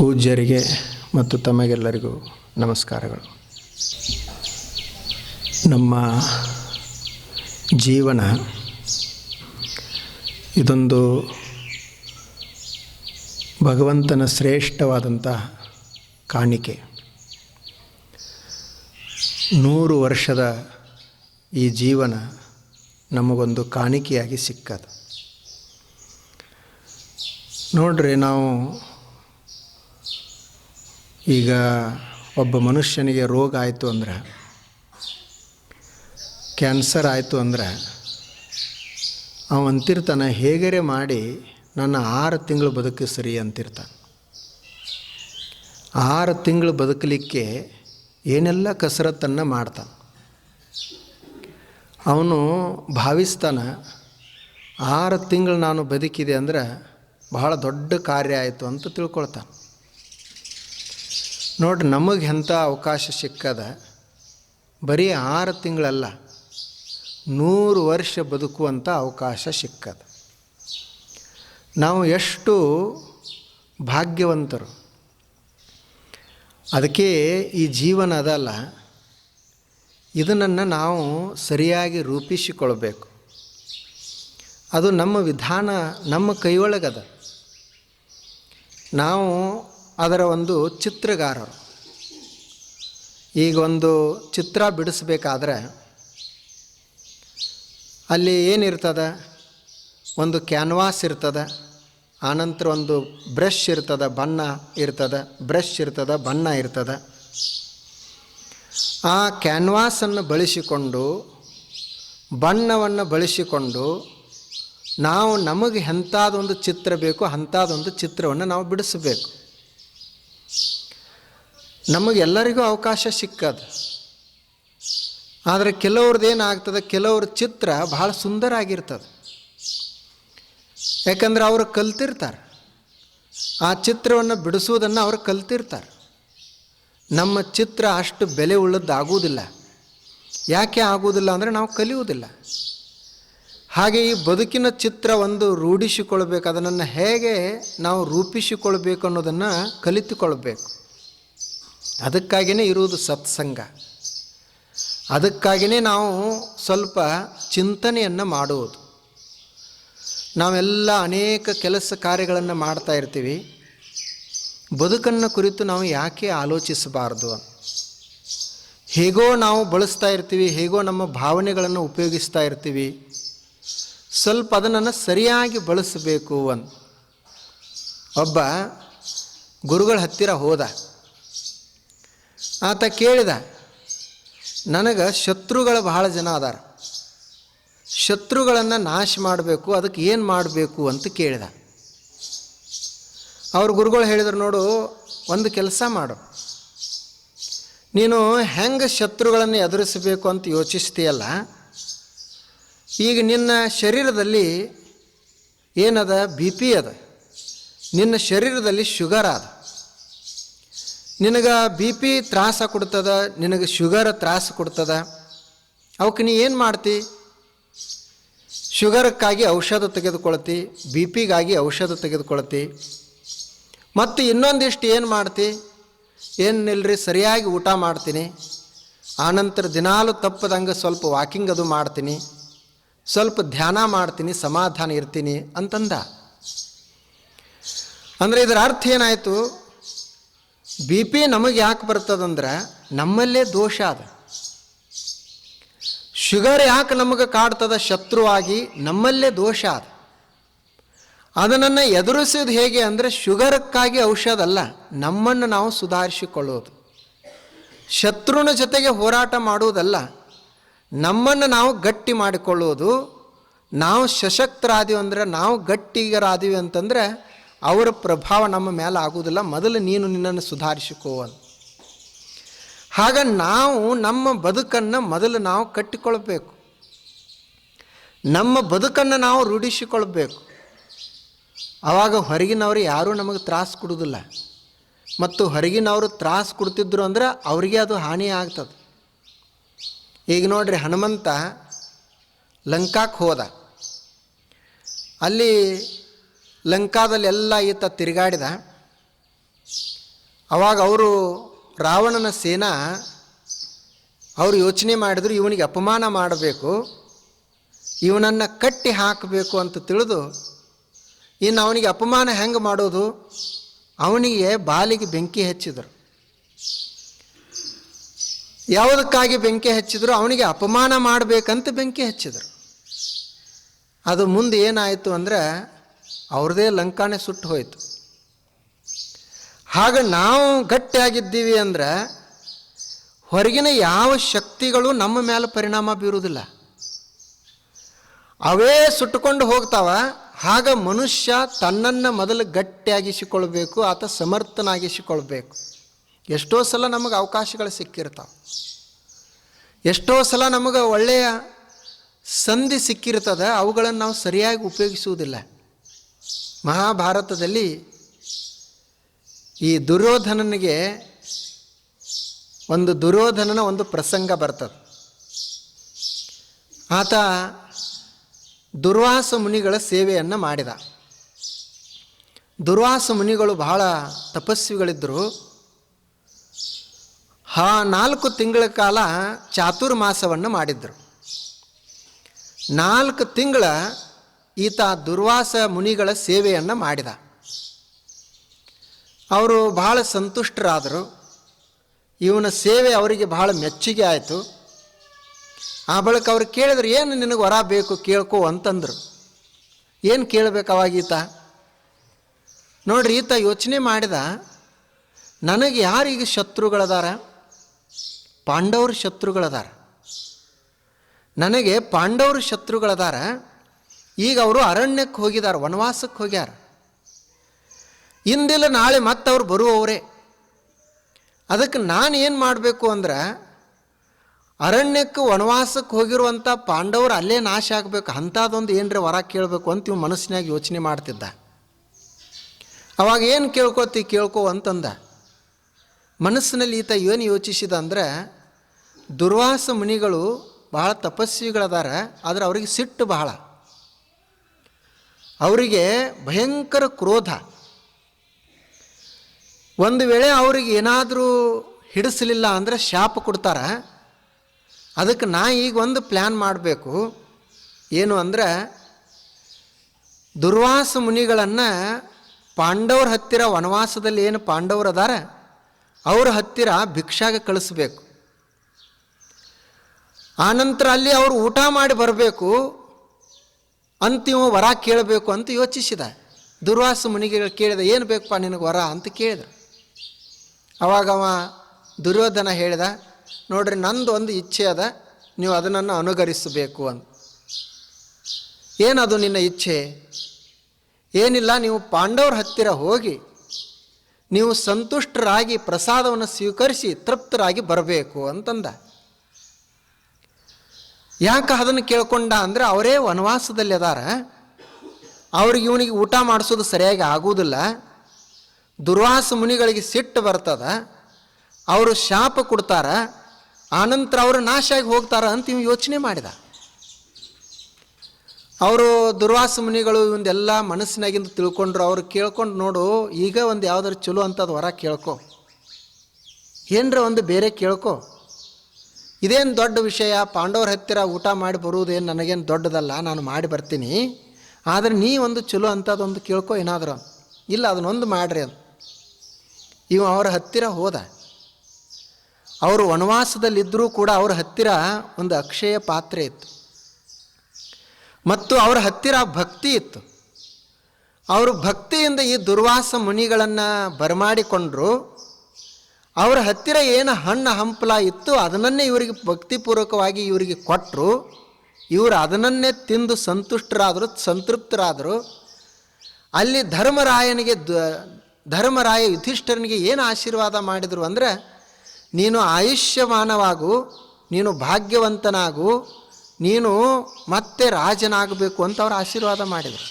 ಪೂಜ್ಯರಿಗೆ ಮತ್ತು ತಮಗೆಲ್ಲರಿಗೂ ನಮಸ್ಕಾರಗಳು. ನಮ್ಮ ಜೀವನ ಇದೊಂದು ಭಗವಂತನ ಶ್ರೇಷ್ಠವಾದಂಥ ಕಾಣಿಕೆ. 100 ವರ್ಷದ ಈ ಜೀವನ ನಮಗೊಂದು ಕಾಣಿಕೆಯಾಗಿ ಸಿಕ್ಕದು. ನೋಡ್ರಿ, ನಾವು ಈಗ ಒಬ್ಬ ಮನುಷ್ಯನಿಗೆ ರೋಗ ಆಯಿತು ಅಂದ್ರೆ, ಕ್ಯಾನ್ಸರ್ ಆಯಿತು ಅಂದ್ರೆ, ಅವ ಅಂತಿರ್ತಾನೆ, ಹೇಗರೆ ಮಾಡಿ ನನ್ನ 6 ತಿಂಗಳು ಬದುಕಿಸ್ರಿ ಅಂತಿರ್ತಾನೆ. 6 ತಿಂಗಳು ಬದುಕಲಿಕ್ಕೆ ಏನೆಲ್ಲ ಕಸರತ್ತನ್ನು ಮಾಡ್ತಾನೆ. ಅವನು ಭಾವಿಸ್ತಾನೆ, 6 ತಿಂಗಳು ನಾನು ಬದುಕಿದೆ ಅಂದ್ರೆ ಬಹಳ ದೊಡ್ಡ ಕಾರ್ಯ ಆಯಿತು ಅಂತ ತಿಳ್ಕೊಳ್ತಾನೆ. ನೋಡ್ರಿ, ನಮಗೆ ಎಂಥ ಅವಕಾಶ ಸಿಕ್ಕದ. ಬರೀ 6 ತಿಂಗಳಲ್ಲ, 100 ವರ್ಷ ಬದುಕುವಂಥ ಅವಕಾಶ ಸಿಕ್ಕದ. ನಾವು ಎಷ್ಟು ಭಾಗ್ಯವಂತರು. ಅದಕ್ಕೆ ಈ ಜೀವನ ಅದಲ್ಲ, ಇದನ್ನು ನಾವು ಸರಿಯಾಗಿ ರೂಪಿಸಿಕೊಳ್ಬೇಕು. ಅದು ನಮ್ಮ ವಿಧಾನ, ನಮ್ಮ ಕೈಯೊಳಗದ. ನಾವು ಅದರ ಒಂದು ಚಿತ್ರಗಾರರು. ಈಗ ಒಂದು ಚಿತ್ರ ಬಿಡಿಸ್ಬೇಕಾದ್ರೆ ಅಲ್ಲಿ ಏನಿರ್ತದೆ, ಒಂದು ಕ್ಯಾನ್ವಾಸ್ ಇರ್ತದೆ, ಆನಂತರ ಒಂದು ಬ್ರಷ್ ಇರ್ತದೆ, ಬಣ್ಣ ಇರ್ತದೆ, ಬ್ರಷ್ ಇರ್ತದೆ, ಬಣ್ಣ ಇರ್ತದೆ. ಆ ಕ್ಯಾನ್ವಾಸನ್ನು ಬಳಸಿಕೊಂಡು, ಬಣ್ಣವನ್ನು ಬಳಸಿಕೊಂಡು ನಾವು ನಮಗೆ ಎಂಥದೊಂದು ಚಿತ್ರ ಬೇಕು ಅಂಥದ್ದೊಂದು ಚಿತ್ರವನ್ನು ನಾವು ಬಿಡಿಸಬೇಕು. ನಮಗೆಲ್ಲರಿಗೂ ಅವಕಾಶ ಸಿಕ್ಕದು. ಆದರೆ ಕೆಲವ್ರದ್ದು ಏನಾಗ್ತದೆ, ಕೆಲವ್ರ ಚಿತ್ರ ಭಾಳ ಸುಂದರ ಆಗಿರ್ತದೆ. ಯಾಕಂದ್ರೆ ಅವರು ಕಲ್ತಿರ್ತಾರೆ, ಆ ಚಿತ್ರವನ್ನು ಬಿಡಿಸುವುದನ್ನು ಅವರು ಕಲ್ತಿರ್ತಾರೆ. ನಮ್ಮ ಚಿತ್ರ ಅಷ್ಟು ಬೆಲೆ ಉಳ್ಳದ್ದಾಗುವುದಿಲ್ಲ. ಯಾಕೆ ಆಗುವುದಿಲ್ಲ ಅಂದರೆ ನಾವು ಕಲಿಯುವುದಿಲ್ಲ. ಹಾಗೆ ಈ ಬದುಕಿನ ಚಿತ್ರ ಒಂದು ರೂಢಿಸಿಕೊಳ್ಬೇಕು. ಅದನ್ನು ಹೇಗೆ ನಾವು ರೂಪಿಸಿಕೊಳ್ಬೇಕು ಅನ್ನೋದನ್ನು ಕಲಿತುಕೊಳ್ಬೇಕು. ಅದಕ್ಕಾಗಿಯೇ ಇರುವುದು ಸತ್ಸಂಗ. ಅದಕ್ಕಾಗಿಯೇ ನಾವು ಸ್ವಲ್ಪ ಚಿಂತನೆಯನ್ನು ಮಾಡುವುದು. ನಾವೆಲ್ಲ ಅನೇಕ ಕೆಲಸ ಕಾರ್ಯಗಳನ್ನು ಮಾಡ್ತಾ ಇರ್ತೀವಿ. ಬದುಕನ್ನು ಕುರಿತು ನಾವು ಯಾಕೆ ಆಲೋಚಿಸಬಾರ್ದು? ಹೇಗೋ ನಾವು ಬಳಸ್ತಾ ಇರ್ತೀವಿ, ಹೇಗೋ ನಮ್ಮ ಭಾವನೆಗಳನ್ನು ಉಪಯೋಗಿಸ್ತಾ ಇರ್ತೀವಿ. ಸ್ವಲ್ಪ ಅದನ್ನು ಸರಿಯಾಗಿ ಬಳಸಬೇಕು ಅಂತ ಒಬ್ಬ ಗುರುಗಳ ಹತ್ತಿರ ಹೋದ. ಆತ ಕೇಳಿದ, ನನಗೆ ಶತ್ರುಗಳು ಬಹಳ ಜನ ಅದಾರ, ಶತ್ರುಗಳನ್ನು ನಾಶ ಮಾಡಬೇಕು, ಅದಕ್ಕೆ ಏನು ಮಾಡಬೇಕು ಅಂತ ಕೇಳಿದ. ಅವ್ರ ಗುರುಗಳು ಹೇಳಿದ್ರು, ನೋಡು, ಒಂದು ಕೆಲಸ ಮಾಡು. ನೀನು ಹೆಂಗೆ ಶತ್ರುಗಳನ್ನು ಎದುರಿಸಬೇಕು ಅಂತ ಯೋಚಿಸ್ತೀಯಲ್ಲ, ಈಗ ನಿನ್ನ ಶರೀರದಲ್ಲಿ ಏನದ, BP ಅದ, ನಿನ್ನ ಶರೀರದಲ್ಲಿ ಶುಗರ್ ಅದ. ನಿನಗೆ BP ತ್ರಾಸ ಕೊಡ್ತದ, ನಿನಗೆ ಶುಗರ್ ತ್ರಾಸ ಕೊಡ್ತದ. ಅವಕ್ಕೆ ನೀ ಏನು ಮಾಡ್ತಿ? ಶುಗರ್ಕ್ಕಾಗಿ ಔಷಧ ತೆಗೆದುಕೊಳ್ತಿ, BPಗಾಗಿ ಔಷಧ ತೆಗೆದುಕೊಳ್ತಿ. ಮತ್ತು ಇನ್ನೊಂದಿಷ್ಟು ಏನು ಮಾಡ್ತಿ? ಏನಿಲ್ಲರಿ, ಸರಿಯಾಗಿ ಊಟ ಮಾಡ್ತೀನಿ, ಆನಂತರ ದಿನಾಲು ತಪ್ಪದಂಗೆ ಸ್ವಲ್ಪ ವಾಕಿಂಗ್ ಅದು ಮಾಡ್ತೀನಿ, ಸ್ವಲ್ಪ ಧ್ಯಾನ ಮಾಡ್ತೀನಿ, ಸಮಾಧಾನ ಇರ್ತೀನಿ ಅಂತಂದ. ಅಂದರೆ ಇದರ ಅರ್ಥ ಏನಾಯಿತು? BP ನಮಗೆ ಯಾಕೆ ಬರ್ತದಂದ್ರೆ ನಮ್ಮಲ್ಲೇ ದೋಷ ಅದ. ಶುಗರ್ ಯಾಕೆ ನಮಗೆ ಕಾಡ್ತದ ಶತ್ರುವಾಗಿ? ನಮ್ಮಲ್ಲೇ ದೋಷ ಅದ. ಅದನ್ನು ಎದುರಿಸೋದು ಹೇಗೆ ಅಂದರೆ ಶುಗರ್ಕ್ಕಾಗಿ ಔಷಧ ಅಲ್ಲ, ನಮ್ಮನ್ನು ನಾವು ಸುಧಾರಿಸಿಕೊಳ್ಳೋದು. ಶತ್ರುನ ಜೊತೆಗೆ ಹೋರಾಟ ಮಾಡುವುದಲ್ಲ, ನಮ್ಮನ್ನು ನಾವು ಗಟ್ಟಿ ಮಾಡಿಕೊಳ್ಳೋದು. ನಾವು ಸಶಕ್ತರಾದೀವಿ ಅಂದರೆ, ನಾವು ಗಟ್ಟಿಗರಾದೀವಿ ಅಂತಂದರೆ ಅವರ ಪ್ರಭಾವ ನಮ್ಮ ಮೇಲೆ ಆಗುವುದಿಲ್ಲ. ಮೊದಲು ನೀನು ನಿನ್ನನ್ನು ಸುಧಾರಿಸಿಕೋ ಅಂತ. ಹಾಗ ನಾವು ನಮ್ಮ ಬದುಕನ್ನು ಮೊದಲು ನಾವು ಕಟ್ಟಿಕೊಳ್ಬೇಕು. ನಮ್ಮ ಬದುಕನ್ನು ನಾವು ರೂಢಿಸಿಕೊಳ್ಬೇಕು. ಆವಾಗ ಹೊರಗಿನವರು ಯಾರೂ ನಮಗೆ ತ್ರಾಸು ಕೊಡೋದಿಲ್ಲ. ಮತ್ತು ಹೊರಗಿನವರು ತ್ರಾಸು ಕೊಡ್ತಿದ್ರು ಅಂದರೆ ಅವರಿಗೆ ಅದು ಹಾನಿ ಆಗ್ತದೆ. ಈಗ ನೋಡ್ರಿ, ಹನುಮಂತ ಲಂಕಾಕ್ಕೆ ಹೋದ. ಅಲ್ಲಿ ಲಂಕಾದಲ್ಲಿ ಎಲ್ಲ ಈತ ತಿರುಗಾಡಿದ. ಅವಾಗ ಅವರು ರಾವಣನ ಸೇನಾ ಅವರು ಯೋಚನೆ ಮಾಡಿದ್ರು, ಇವನಿಗೆ ಅಪಮಾನ ಮಾಡಬೇಕು, ಇವನನ್ನು ಕಟ್ಟಿ ಹಾಕಬೇಕು ಅಂತ ತಿಳಿದು, ಇನ್ನು ಅವನಿಗೆ ಅಪಮಾನ ಹೆಂಗೆ ಮಾಡೋದು, ಅವನಿಗೆ ಬಾಲಿಗೆ ಬೆಂಕಿ ಹಚ್ಚಿದರು. ಯಾವುದಕ್ಕಾಗಿ ಬೆಂಕಿ ಹಚ್ಚಿದ್ರು? ಅವನಿಗೆ ಅಪಮಾನ ಮಾಡಬೇಕಂತ ಬೆಂಕಿ ಹಚ್ಚಿದರು. ಅದು ಮುಂದೆ ಏನಾಯಿತು ಅಂದರೆ ಅವ್ರದೇ ಲಂಕಾನೇ ಸುಟ್ಟು ಹೋಯಿತು. ಹಾಗೆ ನಾವು ಗಟ್ಟಿಯಾಗಿದ್ದೀವಿ ಅಂದರೆ ಹೊರಗಿನ ಯಾವ ಶಕ್ತಿಗಳು ನಮ್ಮ ಮೇಲೆ ಪರಿಣಾಮ ಬೀರುವುದಿಲ್ಲ, ಅವೇ ಸುಟ್ಟುಕೊಂಡು ಹೋಗ್ತಾವ. ಆಗ ಮನುಷ್ಯ ತನ್ನನ್ನು ಮೊದಲು ಗಟ್ಟಿಯಾಗಿಸಿಕೊಳ್ಬೇಕು, ಆತ ಸಮರ್ಥನಾಗಿಸಿಕೊಳ್ಬೇಕು. ಎಷ್ಟೋ ಸಲ ನಮಗೆ ಅವಕಾಶಗಳು ಸಿಕ್ಕಿರ್ತಾವೆ, ಎಷ್ಟೋ ಸಲ ನಮಗೆ ಒಳ್ಳೆಯ ಸಂಧಿ ಸಿಕ್ಕಿರ್ತದೆ, ಅವುಗಳನ್ನು ನಾವು ಸರಿಯಾಗಿ ಉಪಯೋಗಿಸುವುದಿಲ್ಲ. ಮಹಾಭಾರತದಲ್ಲಿ ಈ ದುರ್ಯೋಧನನಿಗೆ ದುರ್ಯೋಧನನ ಒಂದು ಪ್ರಸಂಗ ಬರ್ತದೆ. ಆತ ದುರ್ವಾಸ ಮುನಿಗಳ ಸೇವೆಯನ್ನು ಮಾಡಿದ. ದುರ್ವಾಸ ಮುನಿಗಳು ಬಹಳ ತಪಸ್ವಿಗಳಿದ್ದರು. 4 ತಿಂಗಳ ಕಾಲ ಚಾತುರ್ಮಾಸವನ್ನು ಮಾಡಿದ್ರು. 4 ತಿಂಗಳ ಈತ ದುರ್ವಾಸ ಮುನಿಗಳ ಸೇವೆಯನ್ನು ಮಾಡಿದ. ಅವರು ಬಹಳ ಸಂತುಷ್ಟರಾದರು. ಇವನ ಸೇವೆ ಅವರಿಗೆ ಬಹಳ ಮೆಚ್ಚುಗೆ ಆಯಿತು. ಆ ಬಳಿಕ ಅವ್ರು ಕೇಳಿದ್ರು, ಏನು ನಿನಗೆ ವರ ಬೇಕು ಕೇಳ್ಕೊ ಅಂತಂದರು. ಏನು ಕೇಳಬೇಕು ಅವಾಗ ಈತ? ನೋಡ್ರಿ, ಈತ ಯೋಚನೆ ಮಾಡಿದ, ನನಗೆ ಯಾರೀಗ ಶತ್ರುಗಳದಾರ? ಪಾಂಡವರು ಶತ್ರುಗಳದಾರ. ನನಗೆ ಪಾಂಡವರು ಶತ್ರುಗಳದಾರ. ಈಗ ಅವರು ಅರಣ್ಯಕ್ಕೆ ಹೋಗಿದ್ದಾರೆ, ವನವಾಸಕ್ಕೆ ಹೋಗ್ಯಾರ. ಇಂದಿಲ್ಲ ನಾಳೆ ಮತ್ತೆ ಅವ್ರು ಬರುವವರೇ. ಅದಕ್ಕೆ ನಾನು ಏನು ಮಾಡಬೇಕು ಅಂದ್ರೆ, ಅರಣ್ಯಕ್ಕೆ ವನವಾಸಕ್ಕೆ ಹೋಗಿರುವಂಥ ಪಾಂಡವರು ಅಲ್ಲೇ ನಾಶ ಆಗಬೇಕು, ಅಂಥದ್ದೊಂದು ಏನರ ವರ ಕೇಳಬೇಕು ಅಂತ ಇವು ಮನಸ್ಸಿನಾಗ ಯೋಚನೆ ಮಾಡ್ತಿದ್ದ. ಅವಾಗ ಏನು ಕೇಳ್ಕೊ ಅಂತಂದ. ಮನಸ್ಸಿನಲ್ಲಿ ಈತ ಏನು ಯೋಚಿಸಿದ ಅಂದರೆ, ದುರ್ವಾಸ ಮುನಿಗಳು ಬಹಳ ತಪಸ್ವಿಗಳದಾರ, ಆದರೆ ಅವರಿಗೆ ಸಿಟ್ಟು ಬಹಳ, ಅವರಿಗೆ ಭಯಂಕರ ಕ್ರೋಧ. ಒಂದು ವೇಳೆ ಅವ್ರಿಗೆ ಏನಾದರೂ ಹಿಡಿಸಲಿಲ್ಲ ಅಂದರೆ ಶಾಪ ಕೊಡ್ತಾರೆ. ಅದಕ್ಕೆ ನಾ ಈಗ ಒಂದು ಪ್ಲ್ಯಾನ್ ಮಾಡಬೇಕು. ಏನು ಅಂದರೆ, ದುರ್ವಾಸ ಮುನಿಗಳನ್ನು ಪಾಂಡವ್ರ ಹತ್ತಿರ, ವನವಾಸದಲ್ಲಿ ಏನು ಪಾಂಡವರು ಅದಾರ ಅವ್ರ ಹತ್ತಿರ ಭಿಕ್ಷಾಗೆ ಕಳಿಸ್ಬೇಕು. ಆನಂತರ ಅಲ್ಲಿ ಅವರು ಊಟ ಮಾಡಿ ಬರಬೇಕು ಅಂತಿಮ ವರ ಕೇಳಬೇಕು ಅಂತ ಯೋಚಿಸಿದ. ದುರ್ವಾಸ ಮುನಿಗಳು ಕೇಳಿದ, ಏನು ಬೇಕಪ್ಪ ನಿನಗೆ ವರ ಅಂತ ಕೇಳಿದ. ಅವಾಗ ದುರ್ಯೋಧನ ಹೇಳಿದ, ನೋಡ್ರಿ, ನಂದು ಒಂದು ಇಚ್ಛೆ ಅದ, ನೀವು ಅದನ್ನು ಅನುಗರಿಸಬೇಕು ಅಂತ. ಏನದು ನಿನ್ನ ಇಚ್ಛೆ? ಏನಿಲ್ಲ, ನೀವು ಪಾಂಡವ್ರ ಹತ್ತಿರ ಹೋಗಿ ನೀವು ಸಂತುಷ್ಟರಾಗಿ ಪ್ರಸಾದವನ್ನು ಸ್ವೀಕರಿಸಿ ತೃಪ್ತರಾಗಿ ಬರಬೇಕು ಅಂತಂದ. ಯಾಕೆ ಅದನ್ನು ಕೇಳ್ಕೊಂಡ ಅಂದರೆ, ಅವರೇ ವನವಾಸದಲ್ಲಿ ಅದಾರ, ಅವ್ರಿಗೆ ಇವನಿಗೆ ಊಟ ಮಾಡಿಸೋದು ಸರಿಯಾಗಿ ಆಗುವುದಿಲ್ಲ. ದುರ್ವಾಸ ಮುನಿಗಳಿಗೆ ಸಿಟ್ಟು ಬರ್ತದ, ಅವರು ಶಾಪ ಕೊಡ್ತಾರ, ಆನಂತರ ಅವರು ನಾಶ ಆಗಿ ಹೋಗ್ತಾರ ಅಂತ ಇವು ಯೋಚನೆ ಮಾಡಿದ. ಅವರು ದುರ್ವಾಸ ಮುನಿಗಳು ಇವೊಂದೆಲ್ಲ ಮನಸ್ಸಿನಾಗಿಂದ ತಿಳ್ಕೊಂಡ್ರು. ಅವ್ರು ಕೇಳ್ಕೊಂಡು, ನೋಡು, ಈಗ ಒಂದು ಯಾವುದಾದ್ರು ಚಲೋ ಅಂಥದ್ದು ವರ ಕೇಳ್ಕೊ, ಏನರ ಒಂದು ಬೇರೆ ಕೇಳ್ಕೊ, ಇದೇನು ದೊಡ್ಡ ವಿಷಯ, ಪಾಂಡವ್ರ ಹತ್ತಿರ ಊಟ ಮಾಡಿ ಬರುವುದೇನು ನನಗೇನು ದೊಡ್ಡದಲ್ಲ, ನಾನು ಮಾಡಿ ಬರ್ತೀನಿ, ಆದರೆ ನೀ ಒಂದು ಚಲೋ ಅಂಥದ್ದೊಂದು ಕೇಳ್ಕೊ ಏನಾದರೂ. ಇಲ್ಲ, ಅದನ್ನೊಂದು ಮಾಡ್ರಿ ಅಂತ ಇವು ಅವ್ರ ಹತ್ತಿರ ಹೋದ. ಅವರು ವನವಾಸದಲ್ಲಿದ್ದರೂ ಕೂಡ ಅವ್ರ ಹತ್ತಿರ ಒಂದು ಅಕ್ಷಯ ಪಾತ್ರೆ ಇತ್ತು ಮತ್ತು ಅವರ ಹತ್ತಿರ ಭಕ್ತಿ ಇತ್ತು. ಅವರು ಭಕ್ತಿಯಿಂದ ಈ ದುರ್ವಾಸ ಮುನಿಗಳನ್ನು ಬರಮಾಡಿಕೊಂಡ್ರು. ಅವರ ಹತ್ತಿರ ಏನು ಹಣ್ಣು ಹಂಪಲ ಇತ್ತು ಅದನ್ನೇ ಇವರಿಗೆ ಭಕ್ತಿಪೂರ್ವಕವಾಗಿ ಇವರಿಗೆ ಕೊಟ್ಟರು. ಇವರು ಅದನ್ನೇ ತಿಂದು ಸಂತೃಪ್ತರಾದರು. ಅಲ್ಲಿ ಧರ್ಮರಾಯ ಯುಧಿಷ್ಠರನಿಗೆ ಏನು ಆಶೀರ್ವಾದ ಮಾಡಿದರು ಅಂದರೆ, ನೀನು ಆಯುಷ್ಯಮಾನವಾಗು, ನೀನು ಭಾಗ್ಯವಂತನಾಗು, ನೀನು ಮತ್ತೆ ರಾಜನಾಗಬೇಕು ಅಂತ ಅವರು ಆಶೀರ್ವಾದ ಮಾಡಿದರು.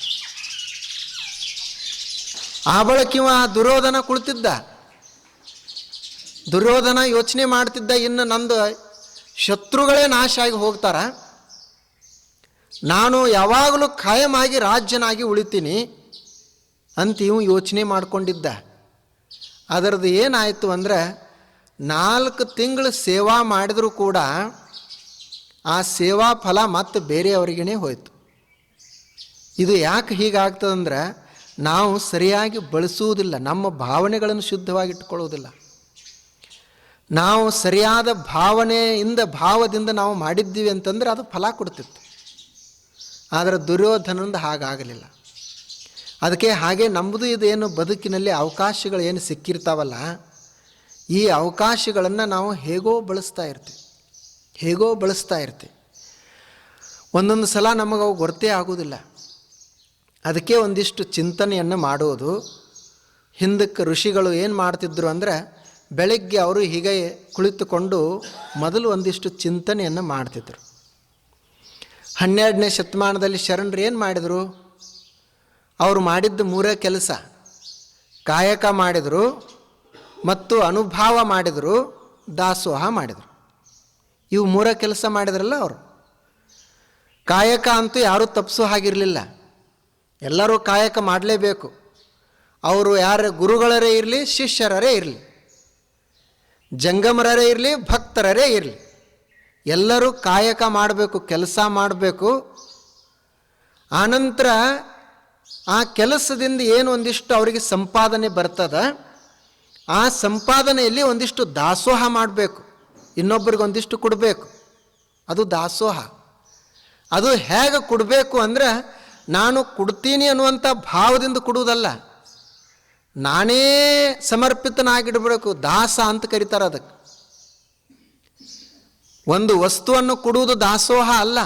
ಆ ಬಳಿಕ ದುರ್ಯೋಧನ ಕುಳಿತಿದ್ದ. ದುರ್ಯೋಧನ ಯೋಚನೆ ಮಾಡ್ತಿದ್ದ, ಇನ್ನು ನಂದು ಶತ್ರುಗಳೇ ನಾಶ ಆಗಿ ಹೋಗ್ತಾರ, ನಾನು ಯಾವಾಗಲೂ ಖಾಯಮಾಗಿ ರಾಜ್ಯನಾಗಿ ಉಳಿತೀನಿ ಅಂತ ಇವು ಯೋಚನೆ ಮಾಡಿಕೊಂಡಿದ್ದ. ಅದರದ್ದು ಏನಾಯಿತು ಅಂದರೆ 4 ತಿಂಗಳು ಸೇವಾ ಮಾಡಿದರೂ ಕೂಡ ಆ ಸೇವಾ ಫಲ ಮತ್ತು ಬೇರೆಯವರಿಗೇ ಹೋಯಿತು. ಇದು ಯಾಕೆ ಹೀಗಾಗ್ತದಂದ್ರೆ ನಾವು ಸರಿಯಾಗಿ ಬಳಸುವುದಿಲ್ಲ, ನಮ್ಮ ಭಾವನೆಗಳನ್ನು ಶುದ್ಧವಾಗಿಟ್ಟುಕೊಳ್ಳುವುದಿಲ್ಲ. ನಾವು ಸರಿಯಾದ ಭಾವದಿಂದ ನಾವು ಮಾಡಿದ್ದೀವಿ ಅಂತಂದರೆ ಅದು ಫಲ ಕೊಡ್ತಿತ್ತು. ಆದರೆ ದುರ್ಯೋಧನಂದು ಹಾಗಾಗಲಿಲ್ಲ. ಅದಕ್ಕೆ ಹಾಗೆ ನಮ್ಮದು ಇದೇನು ಬದುಕಿನಲ್ಲಿ ಅವಕಾಶಗಳು ಏನು ಸಿಕ್ಕಿರ್ತಾವಲ್ಲ, ಈ ಅವಕಾಶಗಳನ್ನು ನಾವು ಹೇಗೋ ಬಳಸ್ತಾ ಇರ್ತೀವಿ. ಒಂದೊಂದು ಸಲ ನಮಗೆ ಅವು ಗೊತ್ತೇ ಆಗೋದಿಲ್ಲ. ಅದಕ್ಕೆ ಒಂದಿಷ್ಟು ಚಿಂತನೆಯನ್ನು ಮಾಡೋದು. ಹಿಂದಕ್ಕೆ ಋಷಿಗಳು ಏನು ಮಾಡ್ತಿದ್ರು ಅಂದರೆ, ಬೆಳಗ್ಗೆ ಅವರು ಹೀಗೆ ಕುಳಿತುಕೊಂಡು ಮೊದಲು ಒಂದಿಷ್ಟು ಚಿಂತನೆಯನ್ನು ಮಾಡ್ತಿದ್ರು. 12ನೇ ಶತಮಾನದಲ್ಲಿ ಶರಣರು ಏನು ಮಾಡಿದರು? ಅವರು ಮಾಡಿದ್ದು 3 ಕೆಲಸ: ಕಾಯಕ ಮಾಡಿದರು, ಮತ್ತು ಅನುಭಾವ ಮಾಡಿದರು, ದಾಸೋಹ ಮಾಡಿದರು. ಇವು 3 ಕೆಲಸ ಮಾಡಿದ್ರಲ್ಲ ಅವರು. ಕಾಯಕ ಅಂತೂ ಯಾರೂ ತಪ್ಪಿಸೋ ಹಾಗಿರಲಿಲ್ಲ, ಎಲ್ಲರೂ ಕಾಯಕ ಮಾಡಲೇಬೇಕು. ಅವರು ಯಾರ ಗುರುಗಳರೇ ಇರಲಿ, ಶಿಷ್ಯರರೇ ಇರಲಿ, ಜಂಗಮರರೇ ಇರಲಿ, ಭಕ್ತರರೇ ಇರಲಿ, ಎಲ್ಲರೂ ಕಾಯಕ ಮಾಡಬೇಕು, ಕೆಲಸ ಮಾಡಬೇಕು. ಆನಂತರ ಆ ಕೆಲಸದಿಂದ ಏನು ಒಂದಿಷ್ಟು ಅವರಿಗೆ ಸಂಪಾದನೆ ಬರ್ತದೆ, ಆ ಸಂಪಾದನೆಯಲ್ಲಿ ಒಂದಿಷ್ಟು ದಾಸೋಹ ಮಾಡಬೇಕು, ಇನ್ನೊಬ್ಬರಿಗೆ ಒಂದಿಷ್ಟು ಕೊಡಬೇಕು. ಅದು ದಾಸೋಹ. ಅದು ಹೇಗೆ ಕೊಡಬೇಕು ಅಂದರೆ, ನಾನು ಕೊಡ್ತೀನಿ ಅನ್ನುವಂಥ ಭಾವದಿಂದ ಕೊಡುವುದಲ್ಲ, ನಾನೇ ಸಮರ್ಪಿತನಾಗಿಡಬೇಕು. ದಾಸ ಅಂತ ಕರೀತಾರೆ ಅದಕ್ಕೆ. ಒಂದು ವಸ್ತುವನ್ನು ಕೊಡುವುದು ದಾಸೋಹ ಅಲ್ಲ,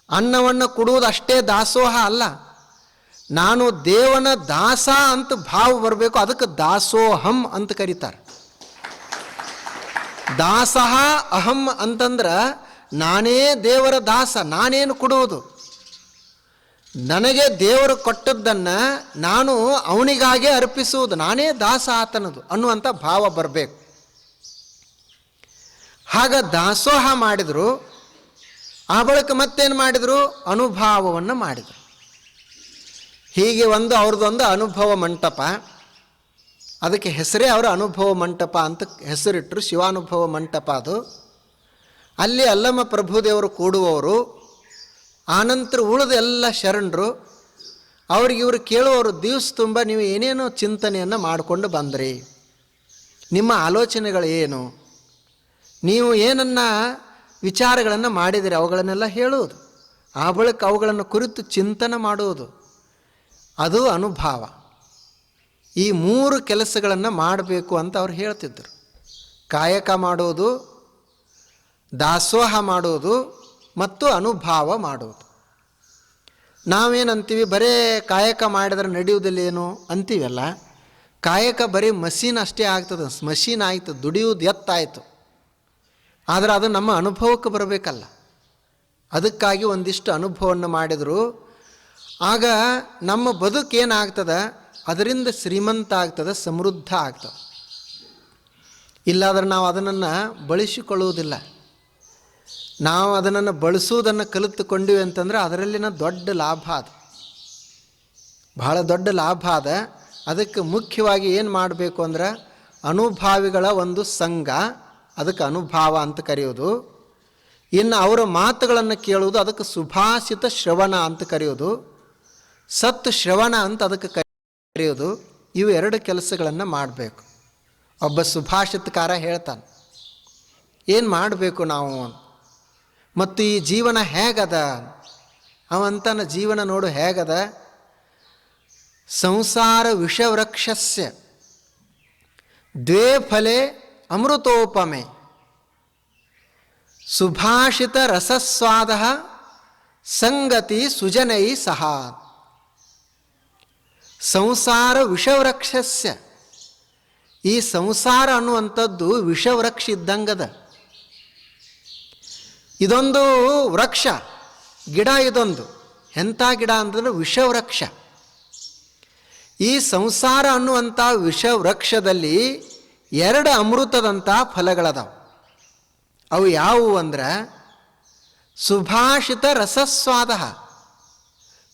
ಅನ್ನವನ್ನು ಕೊಡುವುದು ಅಷ್ಟೇ ದಾಸೋಹ ಅಲ್ಲ. ನಾನು ದೇವನ ದಾಸ ಅಂತ ಭಾವ ಬರಬೇಕು, ಅದಕ್ಕೆ ದಾಸೋಹಂ ಅಂತ ಕರೀತಾರೆ. ದಾಸಃ ಅಹಂ ಅಂತಂದ್ರೆ ನಾನೇ ದೇವರ ದಾಸ, ನಾನೇನು ಕೊಡುವುದು, ನನಗೆ ದೇವರು ಕೊಟ್ಟದ್ದನ್ನು ನಾನು ಅವನಿಗಾಗೇ ಅರ್ಪಿಸುವುದು, ನಾನೇ ದಾಸ ಆತನದು ಅನ್ನುವಂಥ ಭಾವ ಬರಬೇಕು. ಆಗ ದಾಸೋಹ ಮಾಡಿದರು. ಆ ಬಳಿಕ ಮತ್ತೇನು ಮಾಡಿದರು? ಅನುಭಾವವನ್ನು ಮಾಡಿದರು. ಹೀಗೆ ಅವ್ರದ್ದೊಂದು ಅನುಭವ ಮಂಟಪ, ಅದಕ್ಕೆ ಹೆಸರೇ ಅವರ ಅನುಭವ ಮಂಟಪ ಅಂತ ಹೆಸರಿಟ್ಟರು, ಶಿವಾನುಭವ ಮಂಟಪ ಅದು. ಅಲ್ಲಿ ಅಲ್ಲಮ್ಮ ಪ್ರಭುದೇವರು ಕೂಡುವವರು. ಆನಂತರ ಉಳಿದ ಎಲ್ಲ ಶರಣರು ಇವರು ಕೇಳುವವರು, ದಿವಸ ತುಂಬ ನೀವು ಏನೇನೋ ಚಿಂತನೆಯನ್ನು ಮಾಡಿಕೊಂಡು ಬಂದ್ರಿ, ನಿಮ್ಮ ಆಲೋಚನೆಗಳೇನು, ನೀವು ಏನನ್ನ ವಿಚಾರಗಳನ್ನು ಮಾಡಿದಿರಿ ಅವುಗಳನ್ನೆಲ್ಲ ಹೇಳುವುದು, ಆ ಬಳಿಕ ಅವುಗಳನ್ನು ಕುರಿತು ಚಿಂತನೆ ಮಾಡುವುದು, ಅದು ಅನುಭಾವ. ಈ 3 ಕೆಲಸಗಳನ್ನು ಮಾಡಬೇಕು ಅಂತ ಅವ್ರು ಹೇಳ್ತಿದ್ದರು. ಕಾಯಕ ಮಾಡೋದು, ದಾಸೋಹ ಮಾಡೋದು ಮತ್ತು ಅನುಭಾವ ಮಾಡೋದು. ನಾವೇನಂತೀವಿ, ಬರೇ ಕಾಯಕ ಮಾಡಿದ್ರೆ ನಡೆಯುವುದಿಲ್ಲೇನು ಅಂತೀವಲ್ಲ. ಕಾಯಕ ಬರೀ ಮಷೀನ್ ಅಷ್ಟೇ ಆಗ್ತದೆ, ಮಷೀನ್ ಆಯಿತು, ದುಡಿಯುವುದು ಎತ್ತಾಯಿತು. ಆದರೆ ಅದು ನಮ್ಮ ಅನುಭವಕ್ಕೆ ಬರಬೇಕಲ್ಲ. ಅದಕ್ಕಾಗಿ ಒಂದಿಷ್ಟು ಅನುಭವವನ್ನು ಮಾಡಿದರು. ಆಗ ನಮ್ಮ ಬದುಕೇನಾಗ್ತದೆ, ಅದರಿಂದ ಶ್ರೀಮಂತ ಆಗ್ತದೆ, ಸಮೃದ್ಧ ಆಗ್ತದೆ. ಇಲ್ಲಾದ್ರೆ ನಾವು ಅದನ್ನು ಬಳಸಿಕೊಳ್ಳುವುದಿಲ್ಲ. ನಾವು ಅದನ್ನು ಬಳಸುವುದನ್ನು ಕಲಿತುಕೊಂಡಿವಿ ಅಂತಂದರೆ ಅದರಲ್ಲಿನ ದೊಡ್ಡ ಲಾಭ ಅದು, ಬಹಳ ದೊಡ್ಡ ಲಾಭ ಅದ. ಅದಕ್ಕೆ ಮುಖ್ಯವಾಗಿ ಏನು ಮಾಡಬೇಕು ಅಂದ್ರೆ, ಅನುಭಾವಿಗಳ ಒಂದು ಸಂಘ, ಅದಕ್ಕೆ ಅನುಭಾವ ಅಂತ ಕರೆಯೋದು. ಇನ್ನು ಅವರ ಮಾತುಗಳನ್ನು ಕೇಳುವುದು, ಅದಕ್ಕೆ ಸುಭಾಷಿತ ಶ್ರವಣ ಅಂತ ಕರೆಯೋದು, ಸತ್ ಶ್ರವಣ ಅಂತ ಅದಕ್ಕೆ ಕರೆಯೋದು. ಇವು 2 ಕೆಲಸಗಳನ್ನು ಮಾಡಬೇಕು. ಒಬ್ಬ ಸುಭಾಷಿತಕಾರ ಹೇಳ್ತಾನೆ, ಏನು ಮಾಡಬೇಕು ನಾವು, ಮತ್ತು ಈ ಜೀವನ ಹೇಗದ ಅವಂತನ ಜೀವನ ನೋಡು ಹೇಗದ. ಸಂಸಾರ ವಿಷವೃಕ್ಷಸ್ಯ ದ್ವೇ ಫಲೆ ಅಮೃತೋಪಮೆ ಸುಭಾಷಿತ ರಸಸ್ವಾದ ಸಂಗತಿ ಸುಜನೈ ಸಹ. ಸಂಸಾರ ವಿಷವೃಕ್ಷಸ್ಯ, ಈ ಸಂಸಾರ ಅನ್ನುವಂಥದ್ದು ವಿಷವೃಕ್ಷ ಇದ್ದಂಗದ. ಇದೊಂದು ವೃಕ್ಷ, ಗಿಡ, ಇದೊಂದು ಎಂಥ ಗಿಡ ಅಂತಂದ್ರೆ ವಿಷವೃಕ್ಷ. ಈ ಸಂಸಾರ ಅನ್ನುವಂಥ ವಿಷವೃಕ್ಷದಲ್ಲಿ 2 ಅಮೃತದಂಥ ಫಲಗಳದಾವು. ಅವು ಯಾವುವು ಅಂದ್ರೆ, ಸುಭಾಷಿತ ರಸಸ್ವಾದ,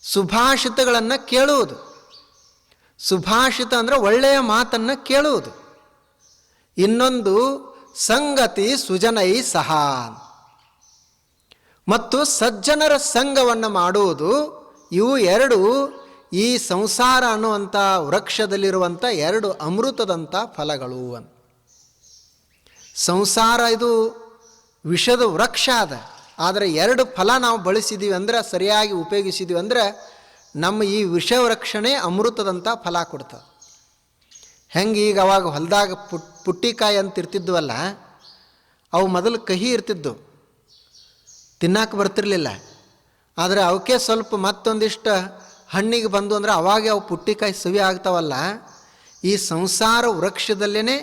ಸುಭಾಷಿತಗಳನ್ನು ಕೇಳುವುದು, ಸುಭಾಷಿತ ಅಂದರೆ ಒಳ್ಳೆಯ ಮಾತನ್ನು ಕೇಳುವುದು. ಇನ್ನೊಂದು ಸಂಗತಿ ಸುಜನೈ ಸಹ, ಮತ್ತು ಸಜ್ಜನರ ಸಂಘವನ್ನು ಮಾಡುವುದು. ಇವು ಎರಡು ಈ ಸಂಸಾರ ಅನ್ನುವಂಥ ವೃಕ್ಷದಲ್ಲಿರುವಂಥ ಎರಡು ಅಮೃತದಂಥ ಫಲಗಳು ಅಂತ. ಸಂಸಾರ ಇದು ವಿಷದ ವೃಕ್ಷ ಅದ, ಆದರೆ ಎರಡು ಫಲ ನಾವು ಬಳಸಿದ್ದೀವಿ ಅಂದರೆ, ಸರಿಯಾಗಿ ಉಪಯೋಗಿಸಿದ್ದೀವಿ ಅಂದರೆ ನಮ್ಮ ಈ ವಿಷವೃಕ್ಷಣೆ ಅಮೃತದಂಥ ಫಲ ಕೊಡ್ತದೆ. ಹೆಂಗೆ ಈಗ ಅವಾಗ ಹೊಲದಾಗ ಪುಟ್ಟಿಕಾಯಿ ಅಂತ ಇರ್ತಿದ್ವಲ್ಲ, ಅವು ಮೊದಲು ಕಹಿ ಇರ್ತಿದ್ದು, ತಿನ್ನಕ್ಕೆ ಬರ್ತಿರ್ಲಿಲ್ಲ. ಆದರೆ ಅವಕ್ಕೆ ಸ್ವಲ್ಪ ಮತ್ತೊಂದಿಷ್ಟು ಹಣ್ಣಿಗೆ ಬಂದು ಅಂದರೆ ಅವಾಗ ಅವು ಪುಟ್ಟಿಕಾಯಿ ಸವಿ ಆಗ್ತಾವಲ್ಲ. ಈ ಸಂಸಾರ ವೃಕ್ಷದಲ್ಲೇ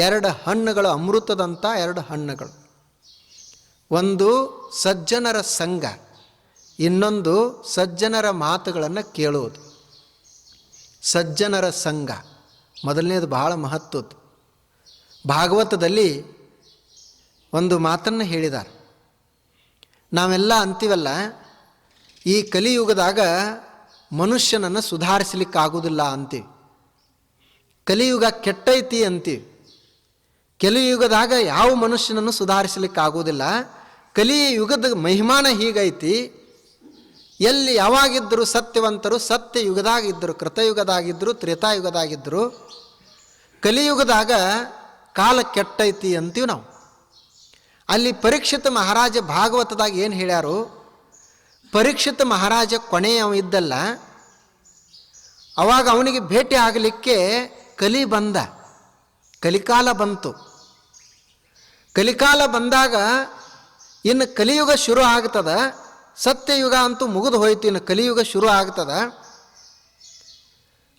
ಎರಡು ಹಣ್ಣುಗಳು, ಅಮೃತದಂಥ ಎರಡು ಹಣ್ಣುಗಳು. ಒಂದು ಸಜ್ಜನರ ಸಂಘ, ಇನ್ನೊಂದು ಸಜ್ಜನರ ಮಾತುಗಳನ್ನು ಕೇಳುವುದು. ಸಜ್ಜನರ ಸಂಘ ಮೊದಲನೇದು ಬಹಳ ಮಹತ್ವದ್ದು. ಭಾಗವತದಲ್ಲಿ ಒಂದು ಮಾತನ್ನು ಹೇಳಿದ್ದಾರೆ. ನಾವೆಲ್ಲ ಅಂತೀವಲ್ಲ, ಈ ಕಲಿಯುಗದಾಗ ಮನುಷ್ಯನನ್ನು ಸುಧಾರಿಸಲಿಕ್ಕಾಗೋದಿಲ್ಲ ಅಂತೀವಿ. ಕಲಿಯುಗ ಕೆಟ್ಟೈತಿ ಅಂತೀವಿ. ಕಲಿಯುಗದಾಗ ಯಾವ ಮನುಷ್ಯನನ್ನು ಸುಧಾರಿಸಲಿಕ್ಕಾಗೋದಿಲ್ಲ. ಕಲಿಯುಗದ ಮಹಿಮಾನ ಹೀಗೈತಿ. ಎಲ್ಲಿ ಯಾವಾಗಿದ್ದರು ಸತ್ಯವಂತರು ಸತ್ಯ ಯುಗದಾಗಿದ್ದರು, ಕೃತಯುಗದಾಗಿದ್ದರು, ತ್ರೇತಾಯುಗದಾಗಿದ್ದರು. ಕಲಿಯುಗದಾಗ ಕಾಲ ಕೆಟ್ಟೈತಿ ಅಂತೀವಿ ನಾವು. ಅಲ್ಲಿ ಪರೀಕ್ಷಿತ ಮಹಾರಾಜ ಭಾಗವತದಾಗ ಏನು ಹೇಳ್ಯಾರು? ಪರೀಕ್ಷಿತ ಮಹಾರಾಜ ಕೊನೆಯ ಅವ ಇದ್ದಲ್ಲ, ಅವಾಗ ಅವನಿಗೆ ಭೇಟಿ ಆಗಲಿಕ್ಕೆ ಕಲಿ ಬಂದ, ಕಲಿಕಾಲ ಬಂತು. ಕಲಿಕಾಲ ಬಂದಾಗ ಇನ್ನು ಕಲಿಯುಗ ಶುರು ಆಗ್ತದ. ಸತ್ಯಯುಗ ಅಂತೂ ಮುಗಿದು ಹೋಯ್ತು, ಇನ್ನು ಕಲಿಯುಗ ಶುರು ಆಗ್ತದ.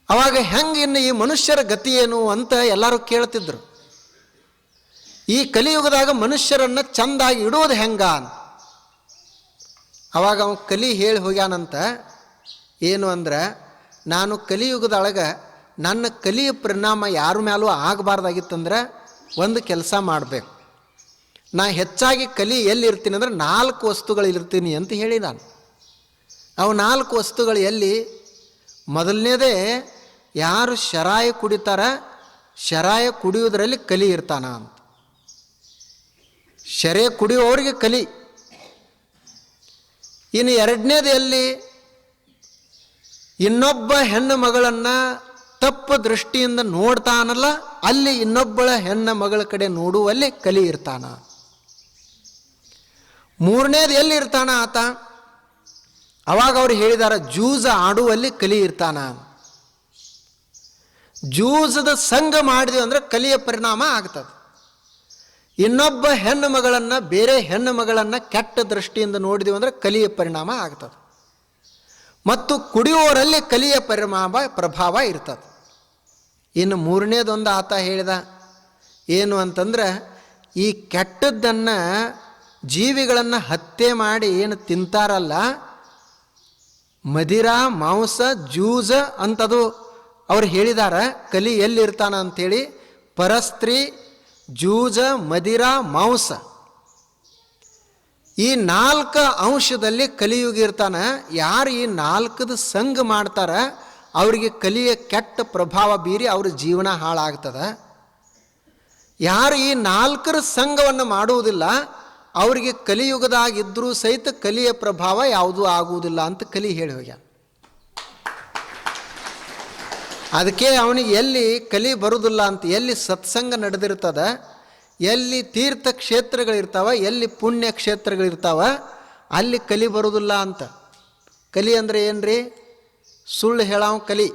ಅವಾಗ ಹೆಂಗೆ ಇನ್ನು ಈ ಮನುಷ್ಯರ ಗತಿ ಏನು ಅಂತ ಎಲ್ಲರೂ ಕೇಳ್ತಿದ್ರು. ಈ ಕಲಿಯುಗದಾಗ ಮನುಷ್ಯರನ್ನು ಚಂದಾಗಿ ಇಡೋದು ಹೆಂಗ? ಅವಾಗ ಅವ ಕಲಿ ಹೇಳಿ ಹೋಗ್ಯಾನಂತ. ಏನು ಅಂದ್ರೆ, ನಾನು ಕಲಿಯುಗದೊಳಗೆ ನನ್ನ ಕಲಿಯ ಪರಿಣಾಮ ಯಾರ ಮೇಲೂ ಆಗಬಾರ್ದಾಗಿತ್ತಂದ್ರೆ ಒಂದು ಕೆಲಸ ಮಾಡಬೇಕು. ನಾ ಹೆಚ್ಚಾಗಿ ಕಲಿ ಎಲ್ಲಿರ್ತೀನಿ ಅಂದರೆ 4 ವಸ್ತುಗಳಿರ್ತೀನಿ ಅಂತ ಹೇಳಿ ನಾನು. ಅವು 4 ವಸ್ತುಗಳು ಎಲ್ಲಿ? ಮೊದಲನೇದೇ, ಯಾರು ಶರಾಯ ಕುಡಿತಾರ, ಶರಾಯ ಕುಡಿಯೋದ್ರಲ್ಲಿ ಕಲಿ ಇರ್ತಾನ ಅಂತ. ಶರೇ ಕುಡಿಯೋರಿಗೆ ಕಲಿ. ಇನ್ನು ಎರಡನೇದು ಎಲ್ಲಿ? ಇನ್ನೊಬ್ಬ ಹೆಣ್ಣು ಮಗಳನ್ನು ತಪ್ಪು ದೃಷ್ಟಿಯಿಂದ ನೋಡ್ತಾನಲ್ಲ, ಅಲ್ಲಿ ಇನ್ನೊಬ್ಬಳ ಹೆಣ್ಣು ಮಗಳ ಕಡೆ ನೋಡುವಲ್ಲಿ ಕಲಿ ಇರ್ತಾನ. ಮೂರನೇದು ಎಲ್ಲಿ ಇರ್ತಾನ ಆತ? ಅವಾಗ ಅವ್ರು ಹೇಳಿದಾರ, ಜೂಜ ಆಡುವಲ್ಲಿ ಕಲಿ ಇರ್ತಾನ. ಜೂಜದ ಸಂಘ ಮಾಡಿದ್ವಿ ಅಂದರೆ ಕಲಿಯ ಪರಿಣಾಮ ಆಗ್ತದೆ. ಇನ್ನೊಬ್ಬ ಹೆಣ್ಣು ಮಗಳನ್ನು, ಬೇರೆ ಹೆಣ್ಣು ಮಗಳನ್ನು ಕೆಟ್ಟ ದೃಷ್ಟಿಯಿಂದ ನೋಡಿದ್ವಿ ಅಂದರೆ ಕಲಿಯ ಪರಿಣಾಮ ಆಗ್ತದೆ. ಮತ್ತು ಕುಡಿಯುವವರಲ್ಲಿ ಕಲಿಯ ಪ್ರಭಾವ ಇರ್ತದೆ. ಇನ್ನು ಮೂರನೇದೊಂದು ಆತ ಹೇಳಿದ, ಏನು ಅಂತಂದ್ರೆ, ಈ ಕೆಟ್ಟದ್ದನ್ನು ಜೀವಿಗಳನ್ನು ಹತ್ಯೆ ಮಾಡಿ ಏನು ತಿಂತಾರಲ್ಲ, ಮದಿರ, ಮಾಂಸ, ಜೂಜ ಅಂತದು ಅವ್ರು ಹೇಳಿದಾರ. ಕಲಿ ಎಲ್ಲಿರ್ತಾನ ಅಂಥೇಳಿ, ಪರಸ್ತ್ರೀ, ಜೂಜ, ಮದಿರ, ಮಾಂಸ, ಈ 4 ಅಂಶದಲ್ಲಿ ಕಲಿಯುಗ ಇರ್ತಾನ. ಯಾರು ಈ 4ದ ಸಂಘ ಮಾಡ್ತಾರ ಅವರಿಗೆ ಕಲಿಯ ಕೆಟ್ಟ ಪ್ರಭಾವ ಬೀರಿ ಅವ್ರ ಜೀವನ ಹಾಳಾಗ್ತದೆ. ಯಾರು ಈ 4ರ ಸಂಘವನ್ನು ಮಾಡುವುದಿಲ್ಲ ಅವರಿಗೆ ಕಲಿಯುಗದಾಗಿದ್ದರೂ ಸಹಿತ ಕಲಿಯ ಪ್ರಭಾವ ಯಾವುದೂ ಆಗುವುದಿಲ್ಲ ಅಂತ ಕಲಿ ಹೇಳಿ ಹೋಗ್ಯ. ಅದಕ್ಕೆ ಅವನಿಗೆ ಎಲ್ಲಿ ಕಲಿ ಬರುವುದಿಲ್ಲ ಅಂತ, ಎಲ್ಲಿ ಸತ್ಸಂಗ ನಡೆದಿರ್ತದ, ಎಲ್ಲಿ ತೀರ್ಥ ಕ್ಷೇತ್ರಗಳಿರ್ತಾವ, ಎಲ್ಲಿ ಪುಣ್ಯ ಕ್ಷೇತ್ರಗಳಿರ್ತಾವ, ಅಲ್ಲಿ ಕಲಿ ಬರುವುದಿಲ್ಲ ಅಂತ. ಕಲಿ ಅಂದರೆ ಏನ್ರಿ? ಸುಳ್ಳು ಹೇಳೋ ಕಲಿ.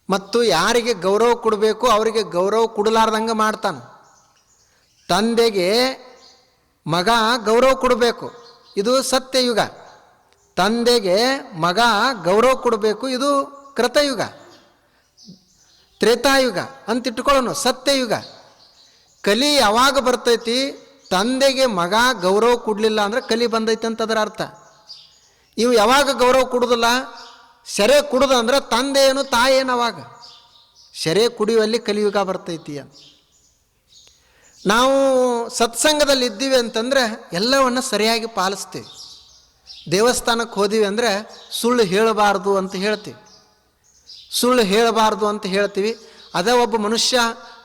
ಮತ್ತು ಯಾರಿಗೆ ಗೌರವ ಕೊಡಬೇಕು ಅವರಿಗೆ ಗೌರವ ಕೊಡಲಾರ್ದಂಗೆ ಮಾಡ್ತಾನೆ. ತಂದೆಗೆ ಮಗ ಗೌರವ ಕೊಡಬೇಕು, ಇದು ಸತ್ಯಯುಗ. ತಂದೆಗೆ ಮಗ ಗೌರವ ಕೊಡಬೇಕು, ಇದು ಕೃತಯುಗ. ತ್ರೇತಾಯುಗ ಅಂತಿಟ್ಕೊಳ್ಳೋಣ, ಸತ್ಯಯುಗ. ಕಲಿ ಯಾವಾಗ ಬರ್ತೈತಿ? ತಂದೆಗೆ ಮಗ ಗೌರವ ಕೊಡಲಿಲ್ಲ ಅಂದರೆ ಕಲಿ ಬಂದೈತಿ ಅಂತ ಅದರ ಅರ್ಥ. ಇವು ಯಾವಾಗ ಗೌರವ ಕೊಡೋದಿಲ್ಲ? ಸೆರೆ ಕುಡ್ದ ಅಂದ್ರೆ ತಂದೆ ಏನು ತಾಯೇನು, ಅವಾಗ ಸೆರೆ ಕುಡಿಯುವಲ್ಲಿ ಕಲಿಯುಗ ಬರ್ತೈತಿ ಅಂತ. ನಾವು ಸತ್ಸಂಗದಲ್ಲಿ ಇದ್ದೀವಿ ಅಂತಂದರೆ ಎಲ್ಲವನ್ನು ಸರಿಯಾಗಿ ಪಾಲಿಸ್ತೀವಿ. ದೇವಸ್ಥಾನಕ್ಕೆ ಹೋದಿವಿ ಅಂದರೆ ಸುಳ್ಳು ಹೇಳಬಾರ್ದು ಅಂತ ಹೇಳ್ತೀವಿ. ಸುಳ್ಳು ಹೇಳಬಾರ್ದು ಅಂತ ಹೇಳ್ತೀವಿ. ಅದೇ ಒಬ್ಬ ಮನುಷ್ಯ